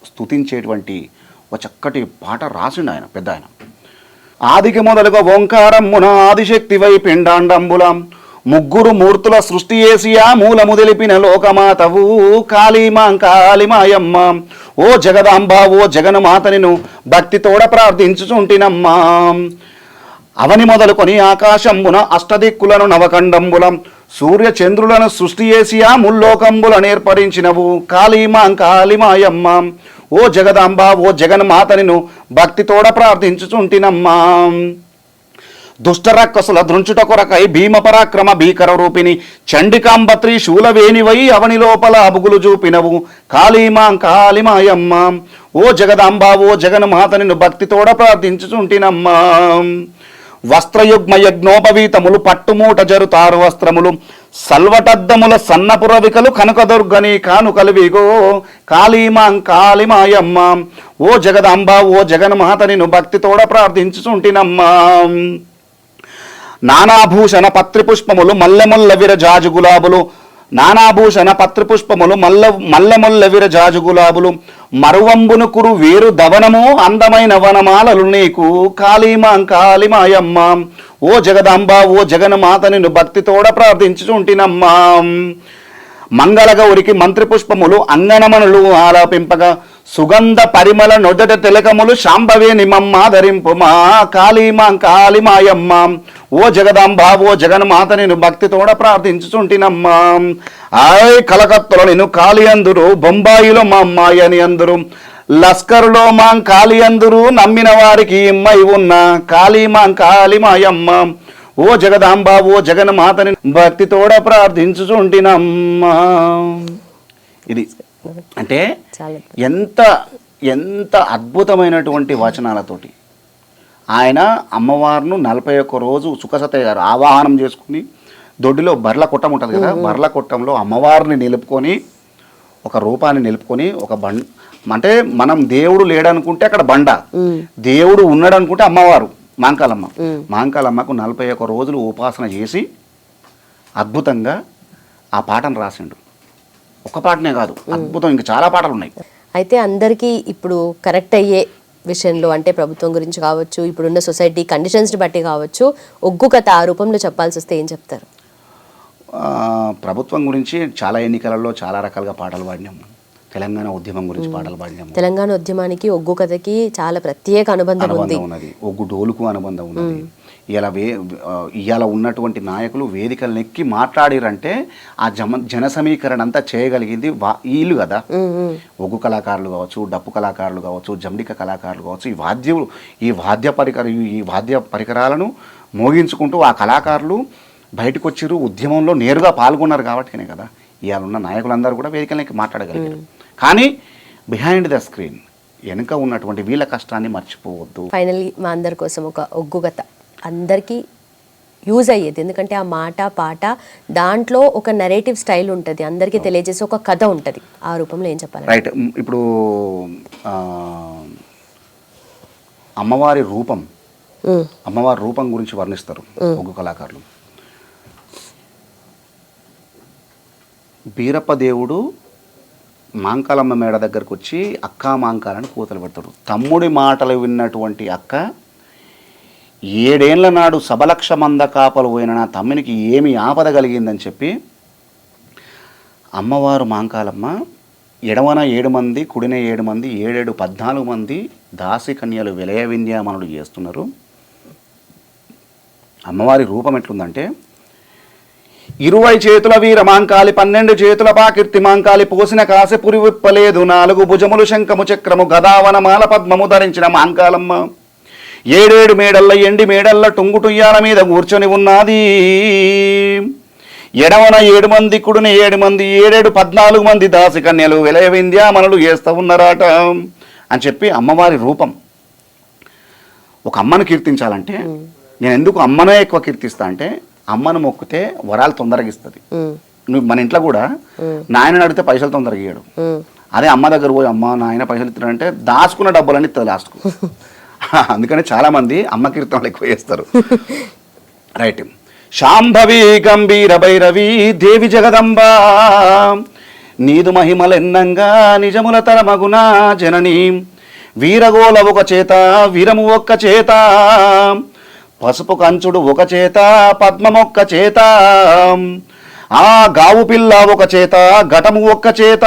స్తుతించేటువంటి ఒక చక్కటి పాట రాసిండు ఆయన, పెద్ద ఆయన. ఆదికి మొదలుగా ఓంకారమ్మున ఆదిశక్తి వై పిండాండంబులం ముగ్గురు మూర్తుల సృష్టి చేసియా మూలము తెలిపిన లోకమాతవు కాళీమాయమ్మ ఓ జగదాంబ ఓ జగన్మాతనిను భక్తితోడ ప్రార్థించుచుంటినమ్మా. అవని మొదలుకొని ఆకాశంబున అష్టదిక్కులను నవకండంబులం సూర్య చంద్రులను సృష్టి చేసియా ముల్లోకంబులను ఏర్పరించినవు కాళీమాయమ్మ ఓ జగదాంబ ఓ జగన్మాతనిను భక్తితోడ ప్రార్థించుచుంటినమ్మా. దుష్టరక్కసుల దృంచుట కొరకై భీమ పరాక్రమ భీకర రూపిణి చండికాంబత్రి శూలవేణివై అవని లోపల అబుగులు చూపినవు కాళీమాయమ్మ ఓ జగదాంబ ఓ జగన్మాతనిను భక్తితోడ ప్రార్థించుచుంటినమ్మా. వస్త్రయుగ్మ యజ్ఞోపవీతములు పట్టుమూట జరుతారు వస్త్రములు సల్వటద్దముల సన్నపురవికలు కనకదుర్గని కానుకలువిగో కాళీమాయమ్మ ఓ జగదాంబ ఓ జగన్మాతనిను భక్తితోడ ప్రార్థించుచుంటినమ్మా. నానాభూషణ పత్రిపుష్పములు మల్లెముల్ల విరజాజు గులాబులు నానాభూషణ పత్రపుష్పములు మల్లెముల్ల విరజాజు గులాబులు మరువంబును కురు వేరు దవనము అందమైన వనమాలలు నీకు కాళీమాయమ్మ ఓ జగదాంబ ఓ జగన్మాత నిన్ను భక్తితోడ ప్రార్థించుచుంటినమ్మా. మంగళగౌరికి మంత్రి పుష్పములు అంగనమనులు ఆలాపింపగా సుగంధ పరిమళ నొదట తిలకములు శాంభవే నిమమ్మాధరింపుమా కాళీమాయమ్మ ఓ జగదాంబ ఓ జగన్మాత నేను భక్తితోడ ప్రార్థించుచుంటినమ్మా. ఆయ్ కలకత్తులో నేను కాళీ అందురు, బొంబాయిలో మా అమ్మాయి అని అందరు, లస్కరులో మాం కాళీ అందరు, నమ్మిన వారికి ఇమ్మై ఉన్న కాళీమాయమ్మ ఓ జగదాంబ ఓ జగన్మాతని భక్తితోడ ప్రార్థించుచుంటినమ్మా. ఇది అంటే ఎంత ఎంత అద్భుతమైనటువంటి వచనాలతోటి ఆయన అమ్మవారిను 41 రోజు సుఖసతయ్య గారు ఆవాహనం చేసుకుని దొడ్డిలో బర్ల కొట్టం ఉంటుంది కదా, బర్ల కొట్టంలో అమ్మవారిని నిలుపుకొని ఒక రూపాన్ని నిలుపుకొని ఒక అంటే మనం దేవుడు లేడనుకుంటే అక్కడ బండ, దేవుడు ఉన్నాడు అనుకుంటే అమ్మవారు మాంకాలమ్మకు 41 రోజులు ఉపాసన చేసి అద్భుతంగా ఆ పాటను రాసిండు. ఒక పాటనే కాదు, అద్భుతం, ఇంకా చాలా పాటలు ఉన్నాయి. అయితే అందరికీ ఇప్పుడు కరెక్ట్ అయ్యే విషయంలో అంటే ప్రభుత్వం గురించి కావచ్చు, ఇప్పుడున్న సొసైటీ కండిషన్స్ని బట్టి కావచ్చు, ఒగ్గు కథ ఆ రూపంలో చెప్పాల్సి వస్తే ఏం చెప్తారు? ప్రభుత్వం గురించి చాలా ఎన్నికలలో చాలా రకాలుగా పాటలు పాడినాము. తెలంగాణ ఉద్యమం గురించి పాటలు పాడినాము. తెలంగాణ ఉద్యమానికి ఒగ్గు కథకి చాలా ప్రత్యేక అనుబంధం ఉన్నది, ఒగ్గు డోలుకు అనుబంధం ఉన్నది. ఇవాళ ఉన్నటువంటి నాయకులు వేదికలు ఎక్కి మాట్లాడిరంటే ఆ జన సమీకరణ అంతా చేయగలిగింది వీళ్ళు కదా. ఒగ్గు కళాకారులు కావచ్చు, డప్పు కళాకారులు కావచ్చు, జండిక కళాకారులు కావచ్చు, ఈ వాద్య పరికరాలను మోగించుకుంటూ ఆ కళాకారులు బయటకు వచ్చిర్రు, ఉద్యమంలో నేరుగా పాల్గొన్నారు కాబట్టినే కదా ఇవాళ ఉన్న నాయకులందరూ కూడా వేదికలకి మాట్లాడగలిగారు. కానీ బిహైండ్ ద స్క్రీన్ వెనుక ఉన్నటువంటి వీళ్ళ కష్టాన్ని మర్చిపోవద్దు. ఫైనల్లీ మా అందరి కోసం ఒక ఒగ్గు కథ అందరికీ యూజ్ అయ్యేది, ఎందుకంటే ఆ మాట పాట దాంట్లో ఒక నెరేటివ్ స్టైల్ ఉంటుంది, అందరికీ తెలియజేసే ఒక కథ ఉంటుంది. ఆ రూపంలో ఏం చెప్పాలి? రైట్. ఇప్పుడు అమ్మవారి రూపం గురించి వర్ణిస్తారు ఒగ్గు కళాకారులు. బీరప్ప దేవుడు మాంకాలమ్మ మేడ దగ్గరకు వచ్చి అక్కా మాంకాలని కూతలు పెడతాడు. తమ్ముడి మాటలు విన్నటువంటి అక్క 7 ఏళ్ల నాడు సబలక్ష మంద కాపలు పోయిన నా తమ్మునికి ఏమి ఆపద కలిగిందని చెప్పి అమ్మవారు మాంకాలమ్మ ఎడమన 7 మంది, కుడిన 7 మంది, 7 14 మంది దాసి కన్యలు విలయ వింధ్యామనులు చేస్తున్నారు. అమ్మవారి రూపం ఎట్లుందంటే 20 చేతుల వీర మాంకాలి, 12 చేతుల పాకీర్తి మాంకాలి, పోసిన కాసి పురి విప్పలేదు, 4 భుజములు శంఖము చక్రము గదావన మాల పద్మము ధరించిన మాంకాలమ్మ 7 మేడల్ల ఎండి మేడల్ల టుంగుటుయ్యాల మీద కూర్చొని ఉన్నది. ఎడవన 7 మంది, కుడిన 7 మంది, 7 14 మంది దాసి కన్యలు విలయ వింధ్యామనులు చేస్తూ ఉన్నారట అని చెప్పి అమ్మవారి రూపం. ఒక అమ్మను కీర్తించాలంటే నేను ఎందుకు అమ్మనే ఎక్కువ కీర్తిస్తా అంటే, అమ్మను మొక్కితే వరాలు తొందరగా ఇస్తుంది. నువ్వు మన ఇంట్లో కూడా నాయనని అడిగితే పైసలు తొందరగా ఇయ్యడు. అదే అమ్మ దగ్గర పోయి అమ్మ నాయన పైసలు ఇస్తాడంటే దాచుకున్న డబ్బులన్నీ ఇస్తుంది లాస్ట్కు. అందుకని చాలా మంది అమ్మ కీర్తనలు ఎక్కువ చేస్తారు. రైట్. శాంభవి గంభీర భైరవి దేవి జగదంబ నీదు మహిమలెన్నంగా నిజముల తరమగునా జనని వీరగోల ఒక చేత వీరము ఒక్క చేత పసుపు కంచుడు ఒక చేత పద్మమొక్క చేత ఆ గావు పిల్ల ఒక చేత ఘటము ఒక్క చేత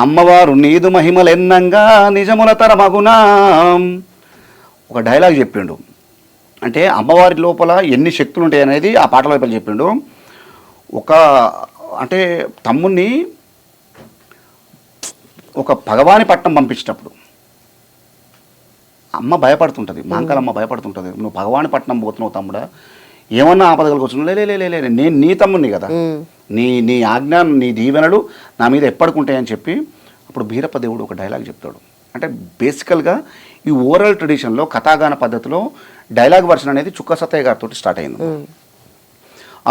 అమ్మవారు నీదు మహిమలెన్నంగా నిజముల తరమగునా. ఒక డైలాగ్ చెప్పిండు, అంటే అమ్మవారి లోపల ఎన్ని శక్తులు ఉంటాయి అనేది ఆ పాటల వైపు చెప్పిండు. అంటే తమ్ముణ్ణి ఒక భగవాని పట్నం పంపించినప్పుడు అమ్మ భయపడుతుంటుంది, మాంకాలమ్మ భయపడుతుంటుంది, నువ్వు భగవాని పట్నం పోతున్నావు తమ్ముడా, ఏమన్నా ఆపదలు వచ్చి లే నేను నీ తమ్ముడిని కదా, నీ ఆజ్ఞ నీ దీవెనలు నా మీద ఎప్పటికుంటాయని చెప్పి అప్పుడు బీరప్ప దేవుడు ఒక డైలాగ్ చెప్తాడు. అంటే బేసికల్గా ఈ ఓరల్ ట్రెడిషన్లో కథాగాన పద్ధతిలో డైలాగ్ వర్షన్ అనేది చుక్క సత్తయ్య గారితో స్టార్ట్ అయింది.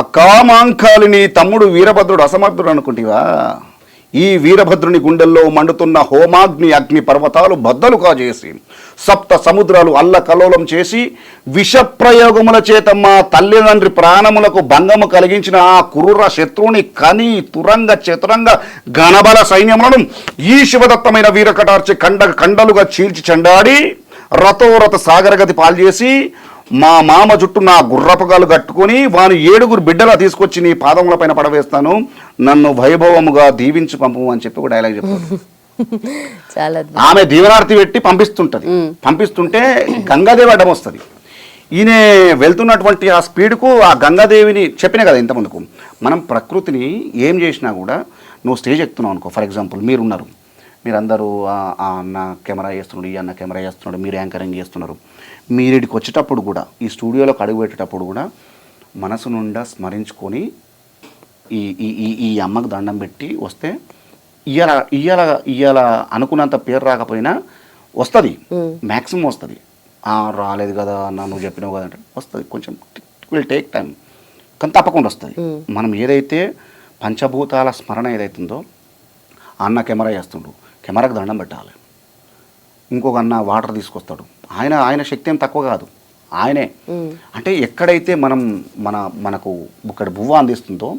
అక్కా మాంకాలి నీ తమ్ముడు వీరభద్రుడు అసమర్థుడు అనుకుంటేవా, ఈ వీరభద్రుని గుండెల్లో మండుతున్న హోమాగ్ని అగ్ని పర్వతాలు బద్దలు కాజేసి సప్త సముద్రాలు అల్లకల్లోలం చేసి విషప్రయోగముల చేత మా తల్లిదండ్రి ప్రాణములకు భంగము కలిగించిన ఆ క్రూర శత్రువుని కని తురంగ చతురంగ గణబల సైన్యములను ఈ శివదత్తమైన వీరకటార్చి కండలుగా చీల్చి చెండాడి రథోరథ సాగరగతి పాల్చేసి మా మామ జుట్టు నా గుర్రపగాలు కట్టుకొని వాని 7 బిడ్డలా తీసుకొచ్చి నీ పాదముల పైన పడవేస్తాను, నన్ను వైభవముగా దీవించి పంపు అని చెప్పి ఒక డైలాగ్ చెప్తాను. చాలా ఆమె దీవనార్తి పెట్టి పంపిస్తుంటది. పంపిస్తుంటే గంగాదేవి అడ్డం వస్తుంది. ఈయన వెళ్తున్నటువంటి ఆ స్పీడ్కు ఆ గంగాదేవిని చెప్పినా కదా ఇంతమందుకు, మనం ప్రకృతిని ఏం చేసినా కూడా నువ్వు స్టేజ్ ఎక్కుతున్నావు అనుకో, ఫర్ ఎగ్జాంపుల్ మీరున్నారు, మీరందరూ ఆ అన్న కెమెరా చేస్తున్నాడు, ఈ అన్న కెమెరా చేస్తున్నాడు, మీరు యాంకరింగ్ చేస్తున్నారు, మీరిడికి వచ్చేటప్పుడు కూడా ఈ స్టూడియోలోకి అడుగు పెట్టేటప్పుడు కూడా మనసు నుండా స్మరించుకొని ఈ ఈ ఈ అమ్మకు దండం పెట్టి వస్తే ఇయ్యాల అనుకున్నంత పేరు రాకపోయినా వస్తుంది, మ్యాక్సిమం వస్తుంది. రాలేదు కదా అన్న, నువ్వు చెప్పినావు కదా అంటే వస్తుంది, కొంచెం విల్ టేక్ టైం, కానీ తప్పకుండా వస్తుంది. మనం ఏదైతే పంచభూతాల స్మరణ ఏదైతుందో, అన్న కెమెరా చేస్తుండు, కెమెరాకు దండం పెట్టాలి. ఇంకొక అన్న వాటర్ తీసుకొస్తాడు, ఆయన శక్తి ఏం తక్కువ కాదు, ఆయనే. అంటే ఎక్కడైతే మనకు ఇక్కడ బువ్వ అందిస్తుందో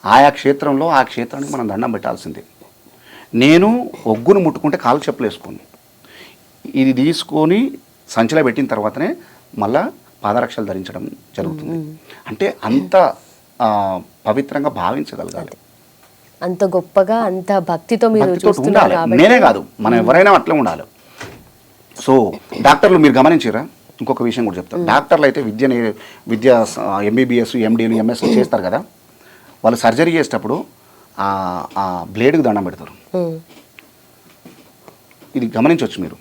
ఆయా క్షేత్రంలో ఆ క్షేత్రానికి మనం దండం పెట్టాల్సిందే. నేను ఒగ్గును ముట్టుకుంటే కాలు చెప్పులు వేసుకోను, ఇది తీసుకొని సంచిలో పెట్టిన తర్వాతనే మళ్ళా పాదరక్షలు ధరించడం జరుగుతుంది. అంటే అంత పవిత్రంగా భావించగలగాలి, అంత గొప్పగా అంత భక్తితో మీరు ఉండాలి. నేనే కాదు, మనం ఎవరైనా అట్లే ఉండాలి. సో డాక్టర్లు మీరు గమనించారా, ఇంకొక విషయం కూడా చెప్తారు. డాక్టర్లు అయితే విద్య ఎంబీబీఎస్ ఎండీలు ఎంఎస్ చేస్తారు కదా, వాళ్ళు సర్జరీ చేసేటప్పుడు ఆ బ్లేడ్కి దండం పెడతారు. ఇది గమనించవచ్చు మీరు.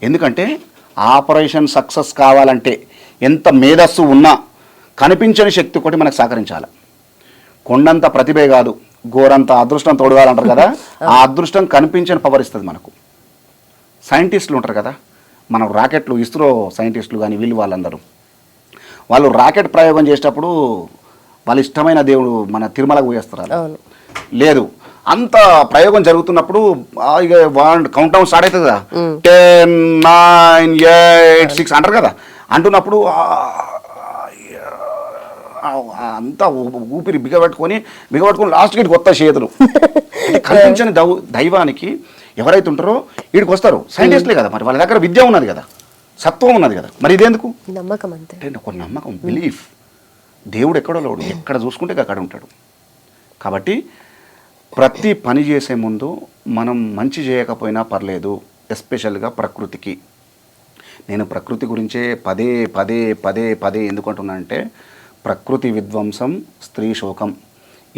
ఎందుకంటే ఆపరేషన్ సక్సెస్ కావాలంటే ఎంత మేధస్సు ఉన్నా కనిపించని శక్తి ఒకటి మనకు సహకరించాలి. కొండంత ప్రతిభే కాదు, గోరంత అదృష్టం తోడుగాలంటారు కదా, ఆ అదృష్టం కనిపించని పవర్ ఇస్తుంది మనకు. సైంటిస్టులు ఉంటారు కదా, మన రాకెట్లు ఇస్రో సైంటిస్టులు కానీ వాళ్ళందరూ వాళ్ళు రాకెట్ ప్రయోగం చేసేటప్పుడు వాళ్ళ ఇష్టమైన దేవుడు మన తిరుమలకు పోయేస్తారు. లేదు, అంత ప్రయోగం జరుగుతున్నప్పుడు ఇక కౌంట్ డౌన్ స్టార్ట్ అవుతుంది కదా, 10, 9, 8, 6 అంటారు కదా, అంటున్నప్పుడు అంతా ఊపిరి బిగబెట్టుకొని లాస్ట్కి ఇటు కొత్త చేతులు. కనిపించని దైవానికి ఎవరైతే ఉంటారో వీడికి వస్తారు సైంటిస్టులే కదా, మరి వాళ్ళ దగ్గర విద్య ఉన్నది కదా, సత్వం ఉన్నది కదా, మరి ఇదేందుకు నమ్మకం? అంతే, ఒక నమ్మకం, బిలీఫ్. దేవుడు ఎక్కడో లేడు, ఎక్కడ చూసుకుంటే అక్కడ ఉంటాడు. కాబట్టి ప్రతి పని చేసే ముందు మనం మంచి చేయకపోయినా పర్లేదు, ఎస్పెషల్గా ప్రకృతికి. నేను ప్రకృతి గురించే పదే పదే పదే పదే ఎందుకంటున్నానంటే, ప్రకృతి విధ్వంసం, స్త్రీ శోకం,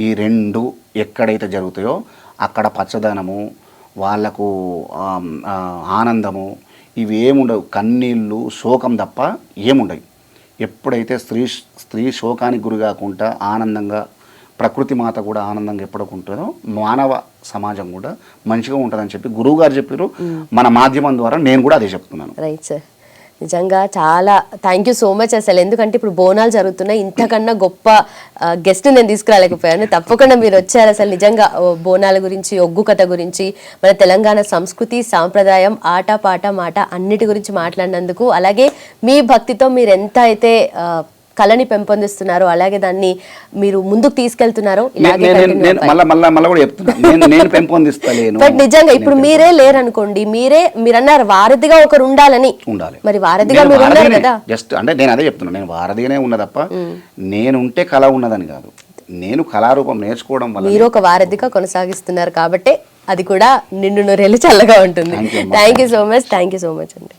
ఈ 2 ఎక్కడైతే జరుగుతాయో అక్కడ పచ్చదనము, వాళ్లకు ఆనందము, ఇవి ఏముండవు. కన్నీళ్ళు, శోకం తప్ప ఏముండవు. ఎప్పుడైతే స్త్రీ శోకానికి గురి కాకుండా ఆనందంగా, ప్రకృతి మాత కూడా ఆనందంగా ఎప్పుడుకుంటుందో మానవ సమాజం కూడా మంచిగా ఉంటుందని చెప్పి గురువు గారు చెప్పారు. మన మాధ్యమం ద్వారా నేను కూడా అదే చెప్తున్నాను. రైట్ సార్, నిజంగా చాలా థ్యాంక్ యూ సో మచ్ అసలు. ఎందుకంటే ఇప్పుడు బోనాలు జరుగుతున్నాయి, ఇంతకన్నా గొప్ప గెస్ట్ నేను తీసుకురాలేకపోయాను. తప్పకుండా మీరు వచ్చారు. అసలు నిజంగా బోనాల గురించి, ఒగ్గు కథ గురించి, మన తెలంగాణ సంస్కృతి సాంప్రదాయం, ఆట పాట మాట అన్నిటి గురించి మాట్లాడినందుకు, అలాగే మీ భక్తితో మీరు ఎంత అయితే కళని పెంపొందిస్తున్నారో అలాగే దాన్ని మీరు ముందుకు తీసుకెళ్తున్నారో నేను పెంపొందిస్తలేను. బట్ నిజంగా ఇప్పుడు మీరే లేరనుకోండి, మీరన్నారు వారధిగా ఒకరు ఉండాలని, మరి వారధిగా మీరు ఉన్నారు కదా. జస్ట్ అంటే నేను అదే చెప్తున్నా, నేను వారధిగానే ఉన్నా తప్ప నేనుంటే కళ ఉన్నదని కాదు. నేను కళారూపం నేర్చుకోవడం వల్ల మీరు ఒక వారధిగా కొనసాగిస్తున్నారు కాబట్టి అది కూడా నిండు నూరేళ్ళు చల్లగా ఉంటుంది. థ్యాంక్ యూ సో మచ్ అండి.